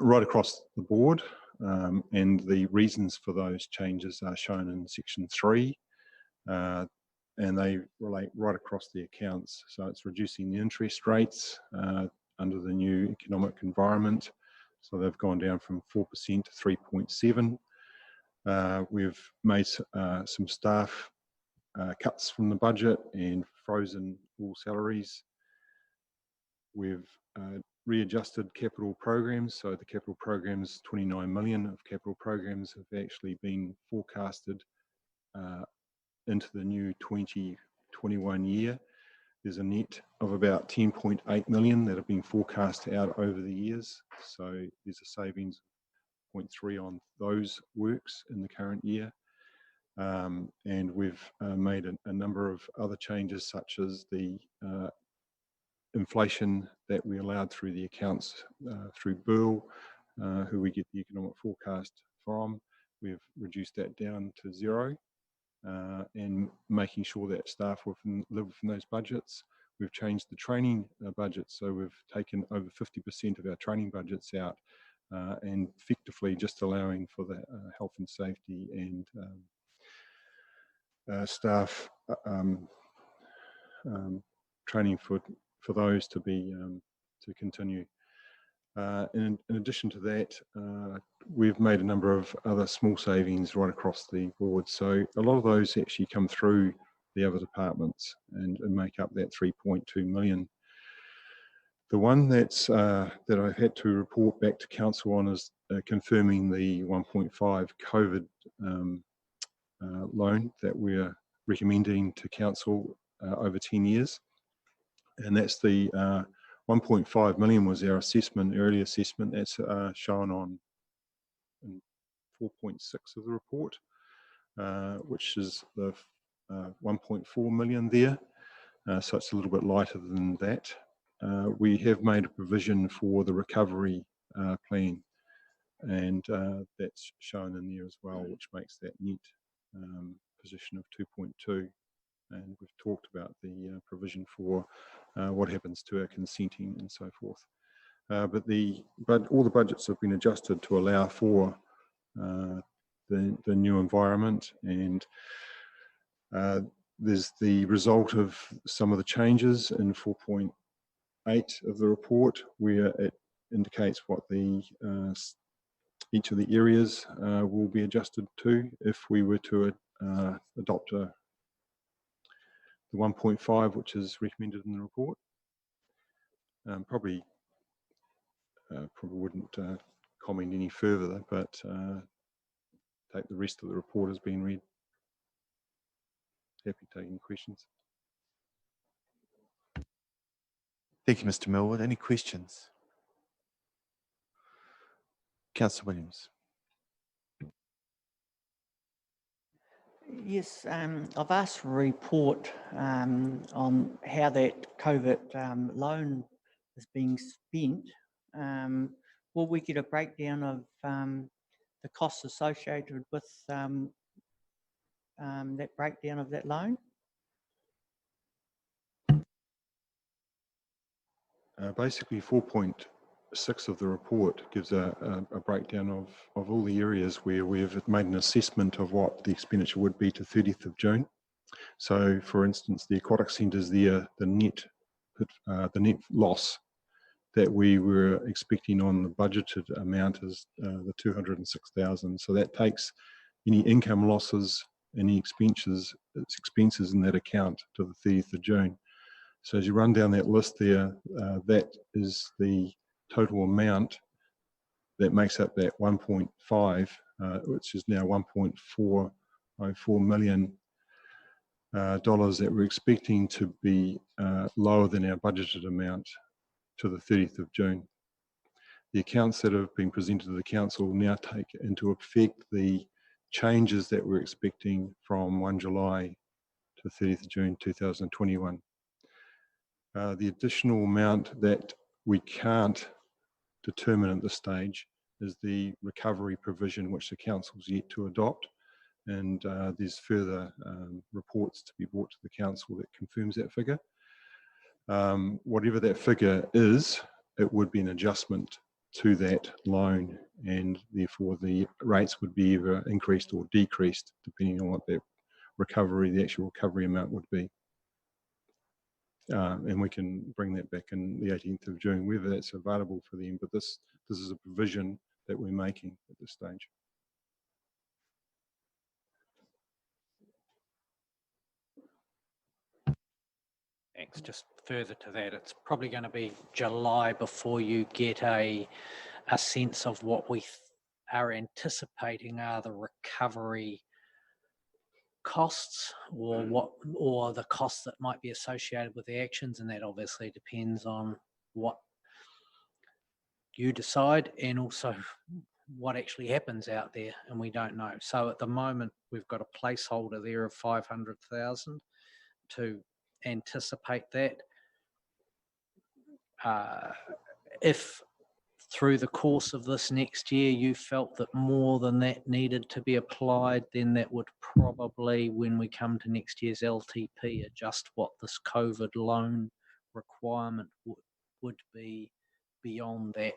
right across the board, and the reasons for those changes are shown in section 3, and they relate right across the accounts. So it's reducing the interest rates under the new economic environment. So they've gone down from 4% to 3.7. We've made some staff cuts from the budget and frozen all salaries. We've readjusted capital programs. So the capital programs, 29 million of capital programs have actually been forecasted into the new 2021 year. There's a net of about 10.8 million that have been forecast out over the years. So there's a savings of 0.3 on those works in the current year. And we've made a number of other changes, such as the inflation that we allowed through the accounts through Burl, who we get the economic forecast from. We've reduced that down to 0. And making sure that staff live within those budgets. We've changed the training budget, so we've taken over 50% of our training budgets out, and effectively just allowing for the health and safety and staff training for those to be to continue. In addition to that, we've made a number of other small savings right across the board. So a lot of those actually come through the other departments and make up that 3.2 million. The one that's that I've had to report back to council on is confirming the 1.5 COVID loan that we're recommending to council over 10 years. And that's the 1.5 million was our assessment, early assessment. That's shown on 4.6 of the report, which is the 1.4 million there. So it's a little bit lighter than that. We have made a provision for the recovery plan, and that's shown in there as well, which makes that net position of 2.2. And we've talked about the provision for what happens to our consenting and so forth. But all the budgets have been adjusted to allow for the new environment, and there's the result of some of the changes in 4.8 of the report, where it indicates what the each of the areas will be adjusted to if we were to adopt the 1.5, which is recommended in the report. Probably wouldn't comment any further, but take the rest of the report as being read. Happy taking questions. Thank you, Mr. Millwood. Any questions? Councillor Williams. Yes, I've asked for a report on how that COVID loan is being spent. Will we get a breakdown of the costs associated with that breakdown of that loan? Basically, 4.6 of the report gives a breakdown of all the areas where we've made an assessment of what the expenditure would be to 30th of June. So, for instance, the aquatic centres there, the net loss that we were expecting on the budgeted amount is the 206,000. So that takes any income losses, any expenses in that account to the 30th of June. So as you run down that list there, that is the total amount that makes up that 1.5, which is now 1.404 million dollars that we're expecting to be lower than our budgeted amount to the 30th of June. The accounts that have been presented to the council now take into effect the changes that we're expecting from 1 July to 30th of June 2021. The additional amount that we can't determine at this stage is the recovery provision which the council's yet to adopt, and there's further reports to be brought to the council that confirms that figure. Whatever that figure is, it would be an adjustment to that loan, and therefore the rates would be either increased or decreased depending on what that recovery, the actual recovery amount would be. And we can bring that back in the 18th of June, whether that's available for them, but this is a provision that we're making at this stage. Thanks. Just further to that, it's probably going to be July before you get a sense of what we are anticipating are the recovery costs, or the costs that might be associated with the actions, and that obviously depends on what you decide and also what actually happens out there, and we don't know. So at the moment we've got a placeholder there of 500,000 to anticipate that. If through the course of this next year you felt that more than that needed to be applied, then that would probably, when we come to next year's LTP, adjust what this COVID loan requirement would be beyond that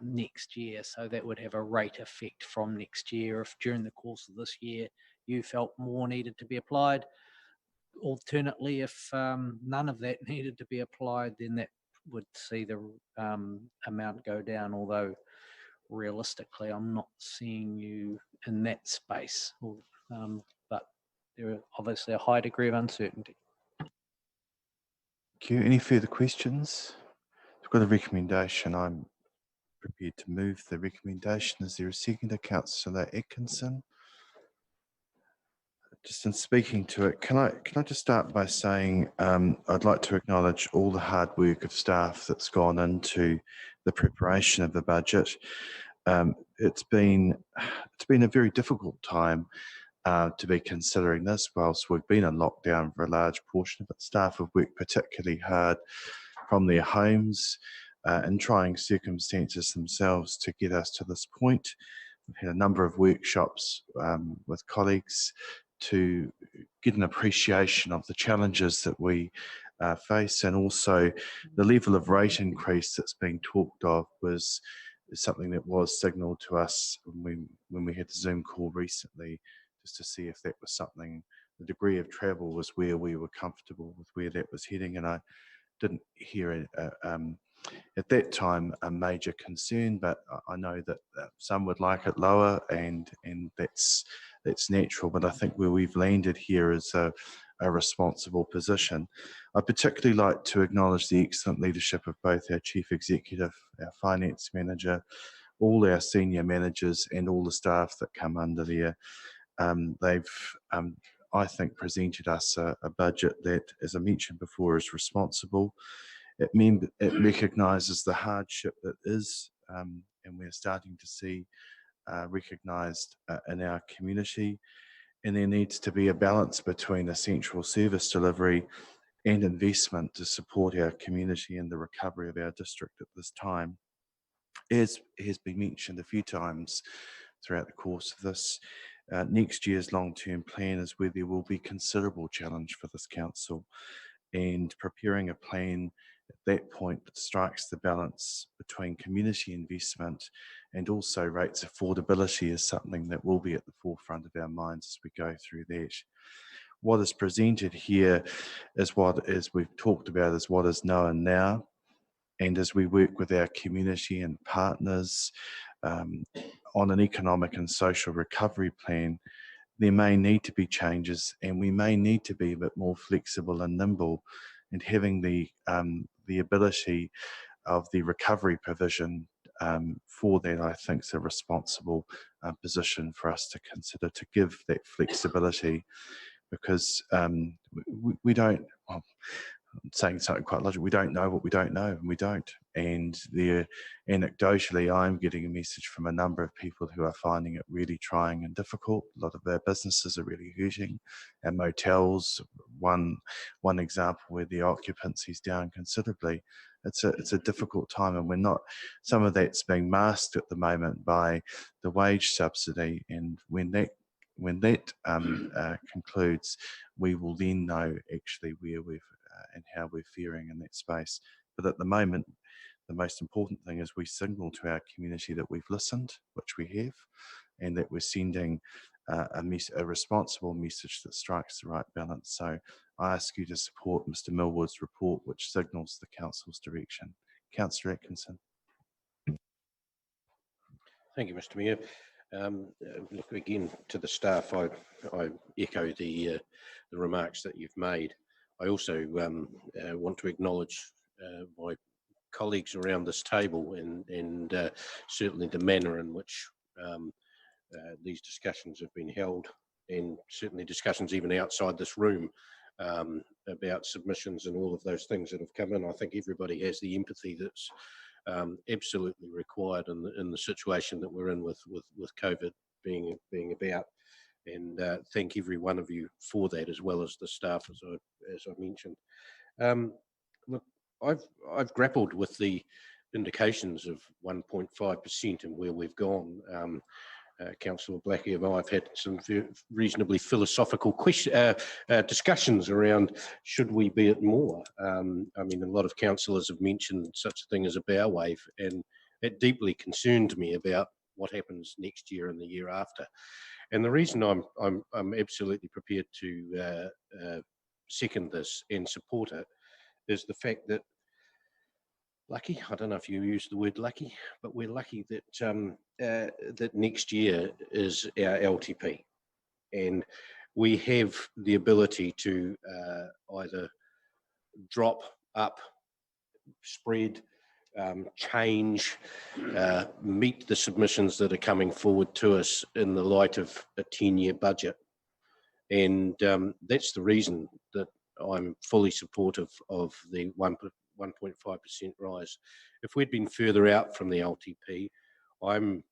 next year. So that would have a rate effect from next year if during the course of this year you felt more needed to be applied. Alternately, if none of that needed to be applied, then that would see the amount go down, although realistically I'm not seeing you in that space, but there are obviously a high degree of uncertainty. Thank you. Any further questions? I've got a recommendation. I'm prepared to move the recommendation. Is there a seconder? Councillor Atkinson? Just in speaking to it, can I just start by saying I'd like to acknowledge all the hard work of staff that's gone into the preparation of the budget. It's been a very difficult time to be considering this. Whilst we've been in lockdown for a large portion of it, staff have worked particularly hard from their homes in trying circumstances themselves to get us to this point. We've had a number of workshops with colleagues to get an appreciation of the challenges that we face, and also the level of rate increase that's being talked of was something that was signalled to us when we had the Zoom call recently, just to see if that was something, the degree of travel was where we were comfortable with where that was heading, and I didn't hear at that time a major concern, but I know that some would like it lower, and that's natural, but I think where we've landed here is a responsible position. I'd particularly like to acknowledge the excellent leadership of both our Chief Executive, our Finance Manager, all our senior managers and all the staff that come under there. They've, I think, presented us a budget that, as I mentioned before, is responsible. It recognises the hardship that is, and we're starting to see recognised in our community, and there needs to be a balance between essential service delivery and investment to support our community and the recovery of our district at this time. as has been mentioned a few times throughout the course of this, next year's long-term plan is where there will be considerable challenge for this council, and preparing a plan at that point that strikes the balance between community investment and also rates affordability is something that will be at the forefront of our minds as we go through that. What is presented here is what, as we've talked about, is what is known now. And as we work with our community and partners on an economic and social recovery plan, there may need to be changes, and we may need to be a bit more flexible and nimble, and having the ability of the recovery provision for that, I think, is a responsible position for us to consider, to give that flexibility, because we don't, well, I'm saying something quite logical, we don't know what we don't know, and we don't. And there, anecdotally, I'm getting a message from a number of people who are finding it really trying and difficult. A lot of our businesses are really hurting. Our motels, one example where the occupancy is down considerably. It's a difficult time, and we're not. Some of that's being masked at the moment by the wage subsidy, and when that concludes, we will then know actually where we've and how we're faring in that space. But at the moment, the most important thing is we signal to our community that we've listened, which we have, and that we're sending a responsible message that strikes the right balance. So I ask you to support Mr. Millwood's report, which signals the council's direction. Councillor Atkinson. Thank you, Mr. Mayor. Look, again, to the staff, I echo the remarks that you've made. I also want to acknowledge my colleagues around this table and certainly the manner in which these discussions have been held, and certainly discussions even outside this room about submissions and all of those things that have come in. I think everybody has the empathy that's absolutely required in the situation that we're in with COVID being about. And thank every one of you for that, as well as the staff, as I mentioned. Look, I've grappled with the indications of 1.5% and where we've gone. Councillor Blackie and I have had some reasonably philosophical discussions around should we be at more. I mean, a lot of councillors have mentioned such a thing as a bow wave, and it deeply concerned me about what happens next year and the year after. And the reason I'm absolutely prepared to second this and support it is the fact that lucky, I don't know if you use the word lucky, but we're lucky that that next year is our LTP, and we have the ability to either drop, up, spread, change, meet the submissions that are coming forward to us in the light of a 10-year budget. And that's the reason that I'm fully supportive of the 1.5% rise. If we'd been further out from the LTP, I'm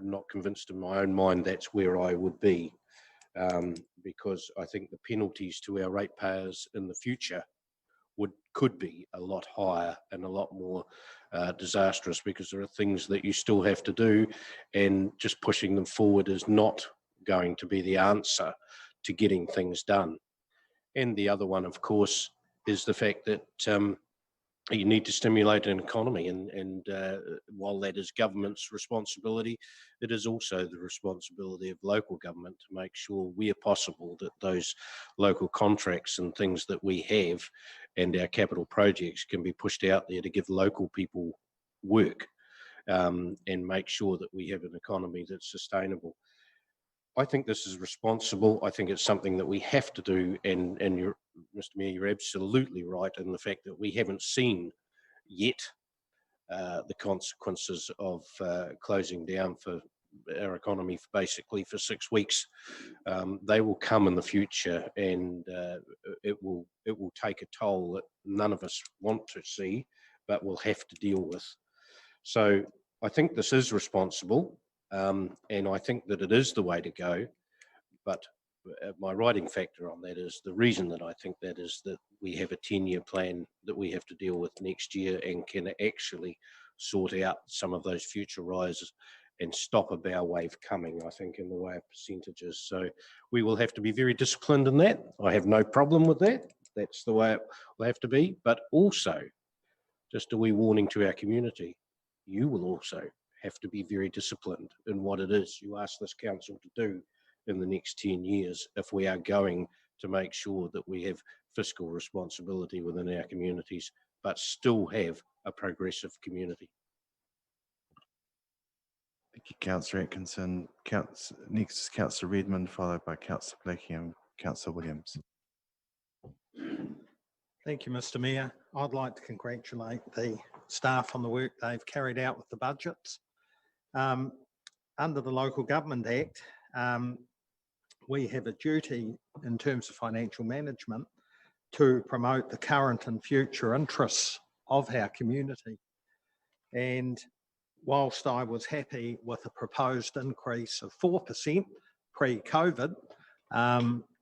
not convinced in my own mind that's where I would be, because I think the penalties to our ratepayers in the future could be a lot higher and a lot more disastrous, because there are things that you still have to do, and just pushing them forward is not going to be the answer to getting things done. And the other one, of course, is the fact that you need to stimulate an economy, and while that is government's responsibility, it is also the responsibility of local government to make sure where possible that those local contracts and things that we have and our capital projects can be pushed out there to give local people work, and make sure that we have an economy that's sustainable. I think this is responsible. I think it's something that we have to do, and you're, Mr. Mayor, you're absolutely right in the fact that we haven't seen yet the consequences of closing down for our economy basically for 6 weeks. They will come in the future, and it will take a toll that none of us want to see, but we'll have to deal with. So I think this is responsible. And I think that it is the way to go, but my writing factor on that is the reason that I think that is that we have a 10-year plan that we have to deal with next year and can actually sort out some of those future rises and stop a bow wave coming, I think, in the way of percentages. So we will have to be very disciplined in that. I have no problem with that. That's the way it will have to be. But also, just a wee warning to our community, you will also have to be very disciplined in what it is you ask this council to do in the next 10 years if we are going to make sure that we have fiscal responsibility within our communities, but still have a progressive community. Thank you, Councillor Atkinson. Next is Councillor Redmond, followed by Councillor Blakey and Councillor Williams. Thank you, Mr. Mayor. I'd like to congratulate the staff on the work they've carried out with the budgets. Under the Local Government Act, we have a duty in terms of financial management to promote the current and future interests of our community. And whilst I was happy with a proposed increase of 4% pre-COVID,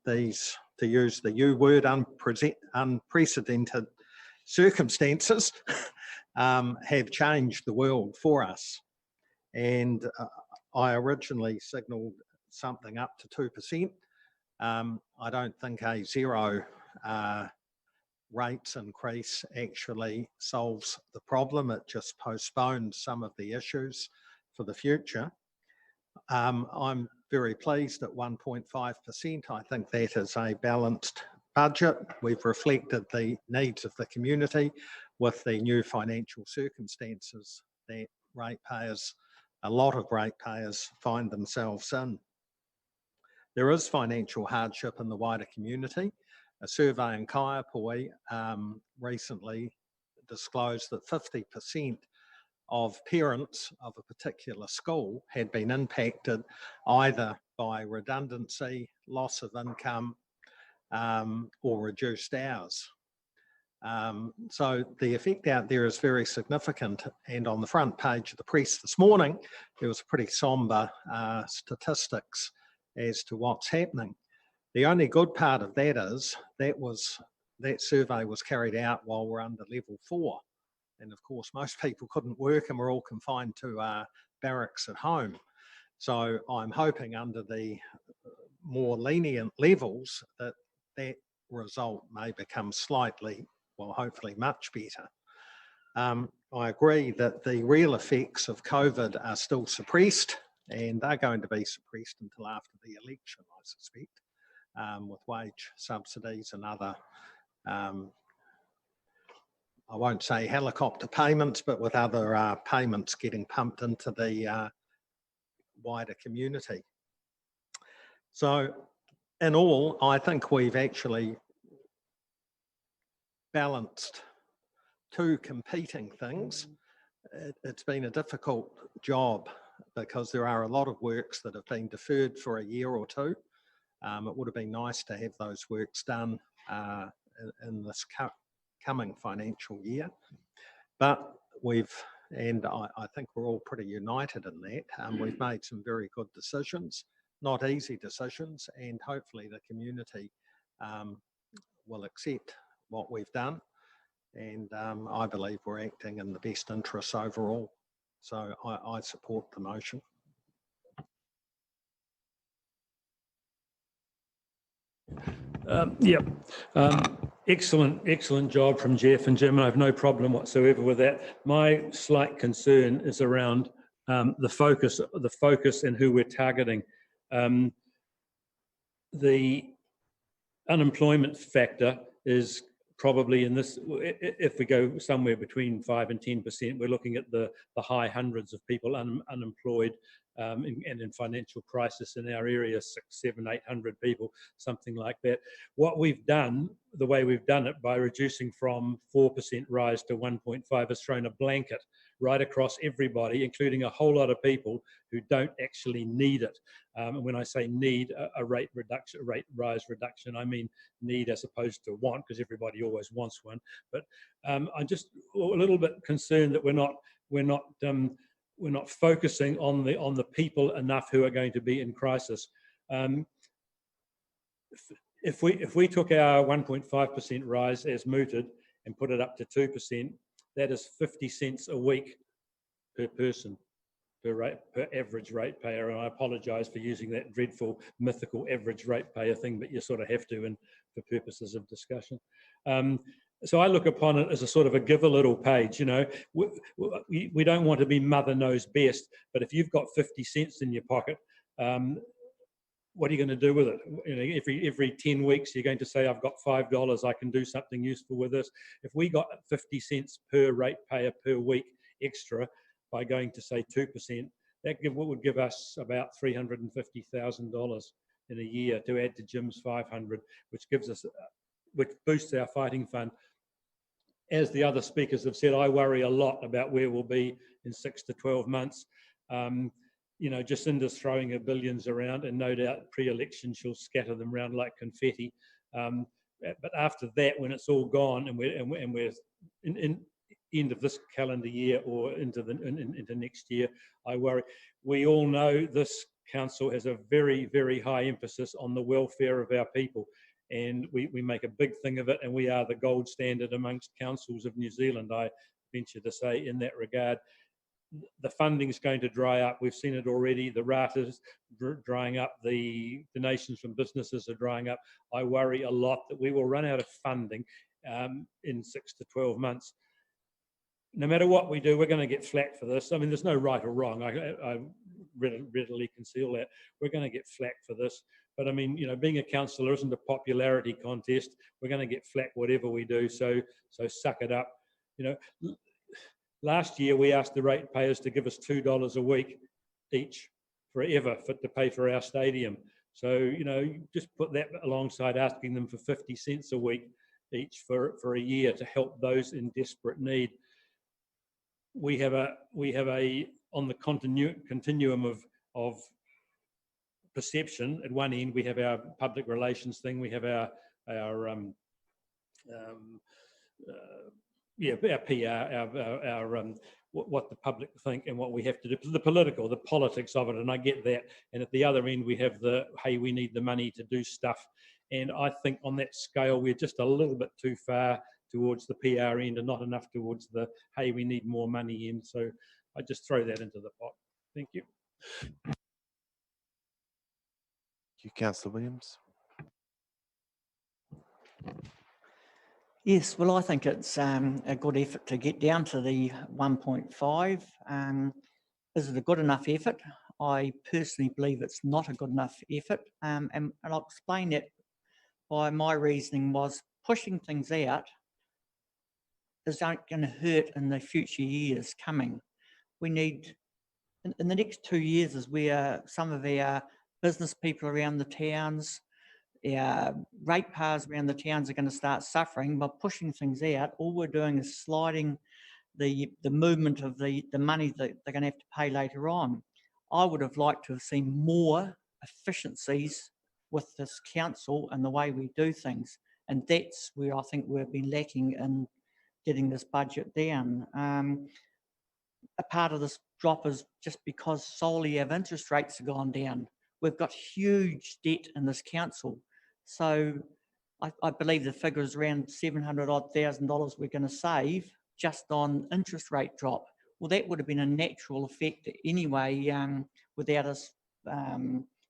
these, to use the U word, unprecedented circumstances have changed the world for us. And I originally signalled something up to 2%. I don't think a zero rates increase actually solves the problem. It just postpones some of the issues for the future. I'm very pleased at 1.5%. I think that is a balanced budget. We've reflected the needs of the community with the new financial circumstances that ratepayers, a lot of ratepayers, find themselves in. There is financial hardship in the wider community. A survey in Kaiapoi recently disclosed that 50% of parents of a particular school had been impacted either by redundancy, loss of income, or reduced hours. So the effect out there is very significant. And on the front page of the press this morning, there was pretty sombre statistics as to what's happening. The only good part of that is that survey was carried out while we're under level 4. And of course, most people couldn't work and were all confined to barracks at home. So I'm hoping under the more lenient levels that that result may become slightly, well, hopefully much better. I agree that the real effects of COVID are still suppressed, and they're going to be suppressed until after the election, I suspect, with wage subsidies and other, I won't say helicopter payments, but with other payments getting pumped into the wider community. So in all, I think we've actually balanced two competing things. It's been a difficult job because there are a lot of works that have been deferred for a year or two. It would have been nice to have those works done in this coming financial year. But and I think we're all pretty united in that. We've made some very good decisions, not easy decisions, and hopefully the community will accept what we've done. And I believe we're acting in the best interests overall. So I support the motion. Excellent job from Jeff and Jim, and I have no problem whatsoever with that. My slight concern is around the focus and who we're targeting. The unemployment factor is probably in this, if we go somewhere between 5 and 10%, we're looking at the high hundreds of people unemployed and in financial crisis in our area, 600, 700, 800 people, something like that. What we've done, the way we've done it by reducing from 4% rise to 1.5 has thrown a blanket right across everybody, including a whole lot of people who don't actually need it. And when I say need a rate rise reduction, I mean need as opposed to want, because everybody always wants one. But I'm just a little bit concerned that we're not focusing on the people enough who are going to be in crisis. If we took our 1.5% rise as mooted and put it up to 2%, that is 50 cents a week per person, per average ratepayer. And I apologise for using that dreadful mythical average ratepayer thing, but you sort of have to, and for purposes of discussion. So I look upon it as a sort of a give a little page. You know, we don't want to be mother knows best, but if you've got 50 cents in your pocket, what are you going to do with it? You know, every 10 weeks, you're going to say, I've got $5, I can do something useful with this. If we got 50 cents per ratepayer per week extra by going to say 2%, that would give us about $350,000 in a year to add to Jim's 500, which gives us, which boosts our fighting fund. As the other speakers have said, I worry a lot about where we'll be in 6 to 12 months. You know, Jacinda's throwing her billions around, and no doubt pre-election she'll scatter them around like confetti. But after that, when it's all gone and we're in end of this calendar year or into next year, I worry. We all know this council has a very, very high emphasis on the welfare of our people. And we make a big thing of it, and we are the gold standard amongst councils of New Zealand, I venture to say, in that regard. The funding is going to dry up. We've seen it already. The rata's drying up. The donations from businesses are drying up. I worry a lot that we will run out of funding in 6 to 12 months. No matter what we do, we're going to get flack for this. I mean, there's no right or wrong. I readily conceal that. We're going to get flack for this. But I mean, you know, being a councillor isn't a popularity contest. We're going to get flack whatever we do. So suck it up. You know, last year we asked the ratepayers to give us $2 a week each forever to pay for our stadium. So, you know, just put that alongside asking them for 50 cents a week each for a year to help those in desperate need. We have a on the continuum of perception. At one end, we have our public relations thing. We have our PR, what the public think and what we have to do. The politics of it, and I get that. And at the other end, we have the, hey, we need the money to do stuff. And I think on that scale, we're just a little bit too far towards the PR end and not enough towards the, hey, we need more money end. So I just throw that into the pot. Thank you. Thank you, Councillor Williams. Yes, well, I think it's a good effort to get down to the 1.5. Is it a good enough effort? I personally believe it's not a good enough effort. And I'll explain that by my reasoning was pushing things out is going to hurt in the future years coming. We need, in the next 2 years is where some of our business people around the towns, our ratepayers around the towns are going to start suffering by pushing things out. All we're doing is sliding the movement of the money that they're going to have to pay later on. I would have liked to have seen more efficiencies with this council and the way we do things. And that's where I think we've been lacking in getting this budget down. A part of this drop is just because solely our interest rates have gone down. We've got huge debt in this council. So I believe the figure is around $700,000 we're going to save just on interest rate drop. Well, that would have been a natural effect anyway, without us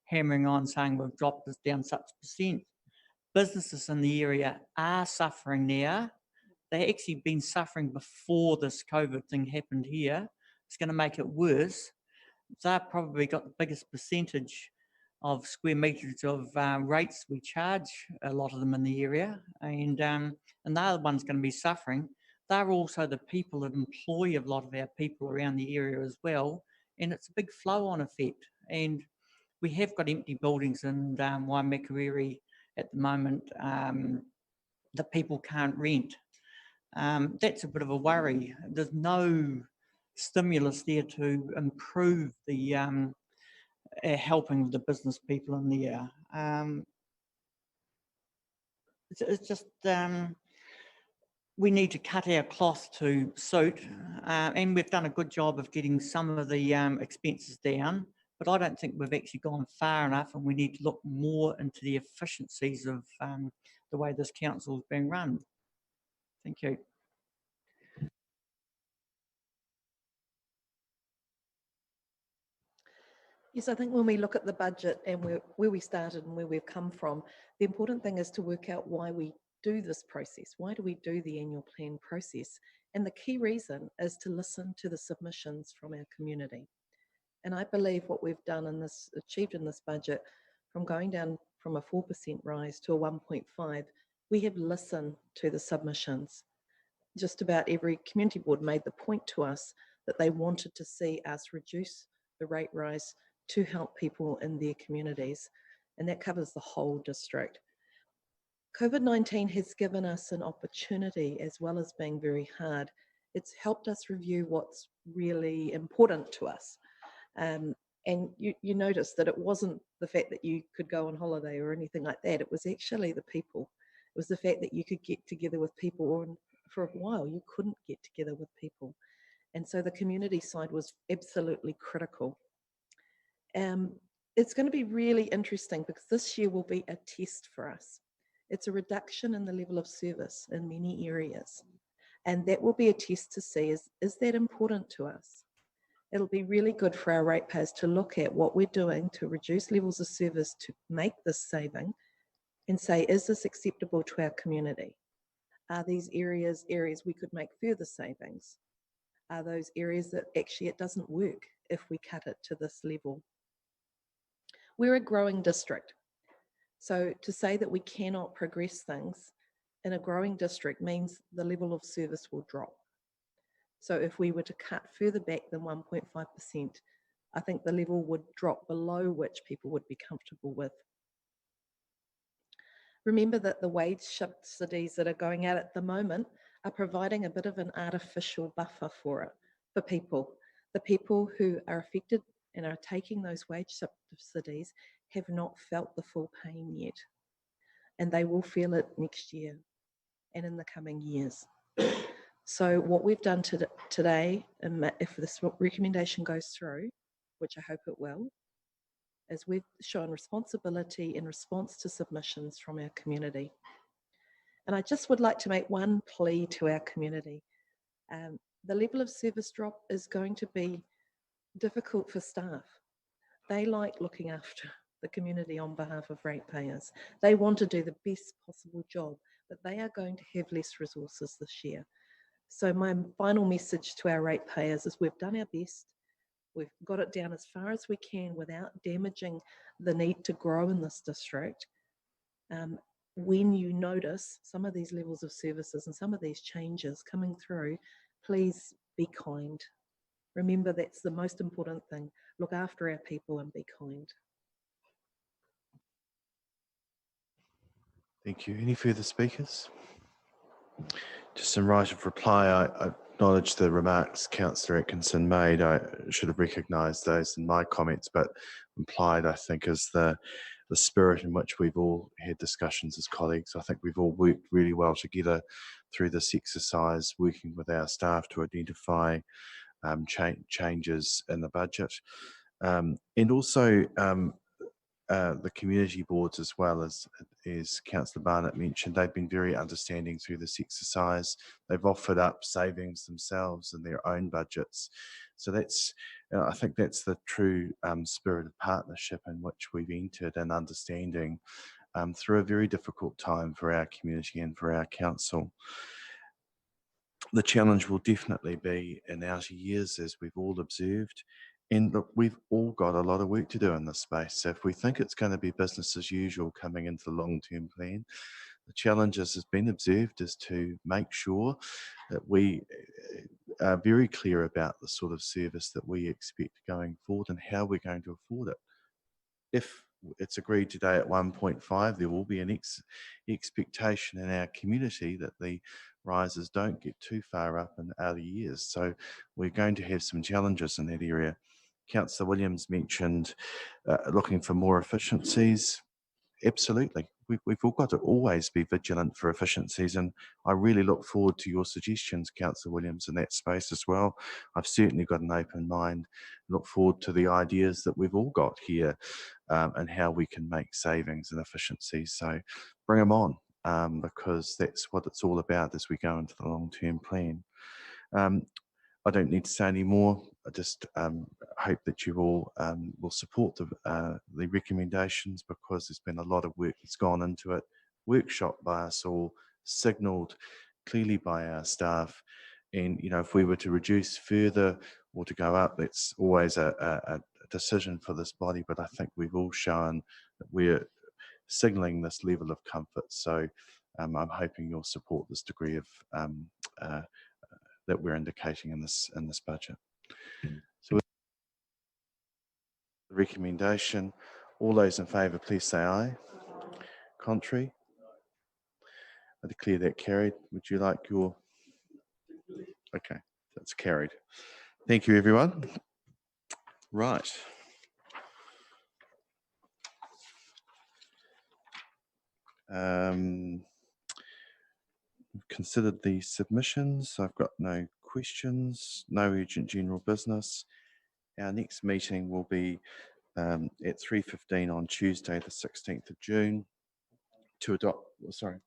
hammering on saying we've dropped this down such percent. Businesses in the area are suffering now. They've actually been suffering before this COVID thing happened here. It's going to make it worse. They've probably got the biggest percentage of square metres of rates we charge, a lot of them in the area, and they're the ones going to be suffering. They're also the people that employ a lot of our people around the area as well, and it's a big flow-on effect. And we have got empty buildings in waimakariri at the moment that people can't rent. That's a bit of a worry. There's no stimulus there to improve the helping the business people in there. It's just we need to cut our cloth to suit, and we've done a good job of getting some of the expenses down, but I don't think we've actually gone far enough, and we need to look more into the efficiencies of the way this council is being run. Thank you. Yes, I think when we look at the budget and where we started and where we've come from, the important thing is to work out why we do this process. Why do we do the annual plan process? And the key reason is to listen to the submissions from our community. And I believe what we've done in this, achieved in this budget, from going down from a 4% rise to a 1.5, we have listened to the submissions. Just about every community board made the point to us that they wanted to see us reduce the rate rise to help people in their communities. And that covers the whole district. COVID-19 has given us an opportunity, as well as being very hard. It's helped us review what's really important to us. And you notice that it wasn't the fact that you could go on holiday or anything like that. It was actually the people. It was the fact that you could get together with people, or for a while you couldn't get together with people. And so the community side was absolutely critical. It's going to be really interesting because this year will be a test for us. It's a reduction in the level of service in many areas. And that will be a test to see, is that important to us? It'll be really good for our ratepayers to look at what we're doing to reduce levels of service to make this saving and say, is this acceptable to our community? Are these areas we could make further savings? Are those areas that actually it doesn't work if we cut it to this level? We're a growing district. So to say that we cannot progress things in a growing district means the level of service will drop. So if we were to cut further back than 1.5%, I think the level would drop below which people would be comfortable with. Remember that the wage subsidies that are going out at the moment are providing a bit of an artificial buffer for it, for people. The people who are affected and are taking those wage subsidies have not felt the full pain yet. And they will feel it next year and in the coming years. So what we've done today, if this recommendation goes through, which I hope it will, is we've shown responsibility in response to submissions from our community. And I just would like to make one plea to our community. The level of service drop is going to be difficult for staff. They like looking after the community on behalf of ratepayers. They want to do the best possible job, but they are going to have less resources this year. So my final message to our ratepayers is we've done our best. We've got it down as far as we can without damaging the need to grow in this district. When you notice some of these levels of services and some of these changes coming through, please be kind. Remember, that's the most important thing. Look after our people and be kind. Thank you. Any further speakers? Just in right of reply, I acknowledge the remarks Councillor Atkinson made. I should have recognised those in my comments, but implied, I think, is the spirit in which we've all had discussions as colleagues. I think we've all worked really well together through this exercise, working with our staff to identify changes in the budget. And also the community boards, as well as Councillor Barnett mentioned, they've been very understanding through this exercise. They've offered up savings themselves in their own budgets. So that's, I think that's the true spirit of partnership in which we've entered, and understanding through a very difficult time for our community and for our council. The challenge will definitely be in outer years, as we've all observed. And look, we've all got a lot of work to do in this space. So if we think it's going to be business as usual coming into the long-term plan, the challenge as has been observed is to make sure that we are very clear about the sort of service that we expect going forward and how we're going to afford it. If it's agreed today at 1.5, there will be an expectation in our community that the rises don't get too far up in outer years. So we're going to have some challenges in that area. Councillor Williams mentioned looking for more efficiencies. Absolutely. We've all got to always be vigilant for efficiencies, and I really look forward to your suggestions, Councillor Williams, in that space as well. I've certainly got an open mind. Look forward to the ideas that we've all got here and how we can make savings and efficiencies. So bring them on, because that's what it's all about as we go into the long-term plan. I don't need to say any more. I just hope that you all will support the recommendations, because there's been a lot of work that's gone into it, workshop by us all, signalled clearly by our staff. And, you know, if we were to reduce further or to go up, that's always a decision for this body. But I think we've all shown that we're signalling this level of comfort. So I'm hoping you'll support this degree of that we're indicating in this budget. So with the recommendation, all those in favour, please say aye. Contrary? I declare that carried. Would you like your... Okay, that's carried. Thank you, everyone. Right. We've considered the submissions. I've got no questions, no urgent general business. Our next meeting will be at 3:15 on Tuesday, the 16th of June, to adopt, sorry,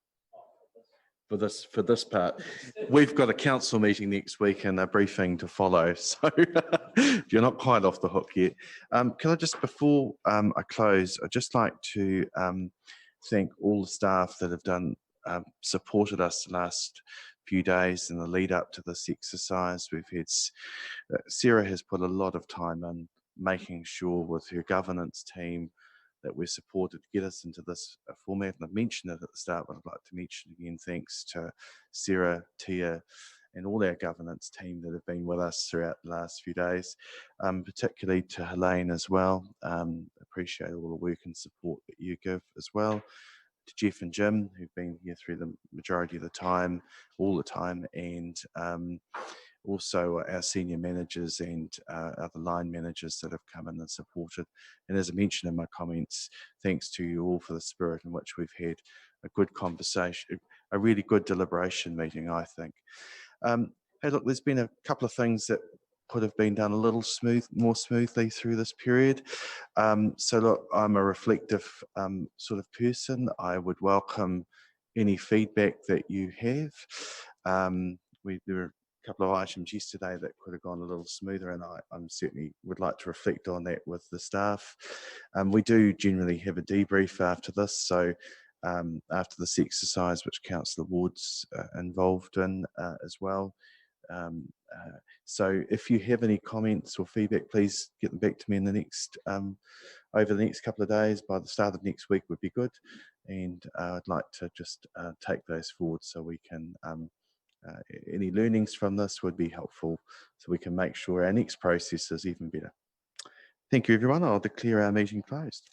for this part. We've got a council meeting next week and a briefing to follow, so you're not quite off the hook yet. Can I just, before I close, I'd just like to thank all the staff that have supported us the last few days in the lead up to this exercise. We've had, Sarah has put a lot of time in making sure with her governance team that we're supported to get us into this format. And I've mentioned it at the start, but I'd like to mention again, thanks to Sarah, Tia, and all our governance team that have been with us throughout the last few days, particularly to Helene as well. Appreciate all the work and support that you give as well. To Jeff and Jim, who've been here through the majority of the time, all the time, and also our senior managers and other line managers that have come in and supported. And as I mentioned in my comments, thanks to you all for the spirit in which we've had a good conversation, a really good deliberation meeting, I think. Hey, look, there's been a couple of things that could have been done a little more smoothly through this period. So look, I'm a reflective sort of person. I would welcome any feedback that you have. There were a couple of items yesterday that could have gone a little smoother, and I'm certainly would like to reflect on that with the staff. We do generally have a debrief after this, so after this exercise, which Councillor Ward's involved in as well. So if you have any comments or feedback, please get them back to me in the next over the next couple of days. By the start of next week would be good, and I'd like to just take those forward so we can any learnings from this would be helpful, so we can make sure our next process is even better. Thank you, everyone. I'll declare our meeting closed.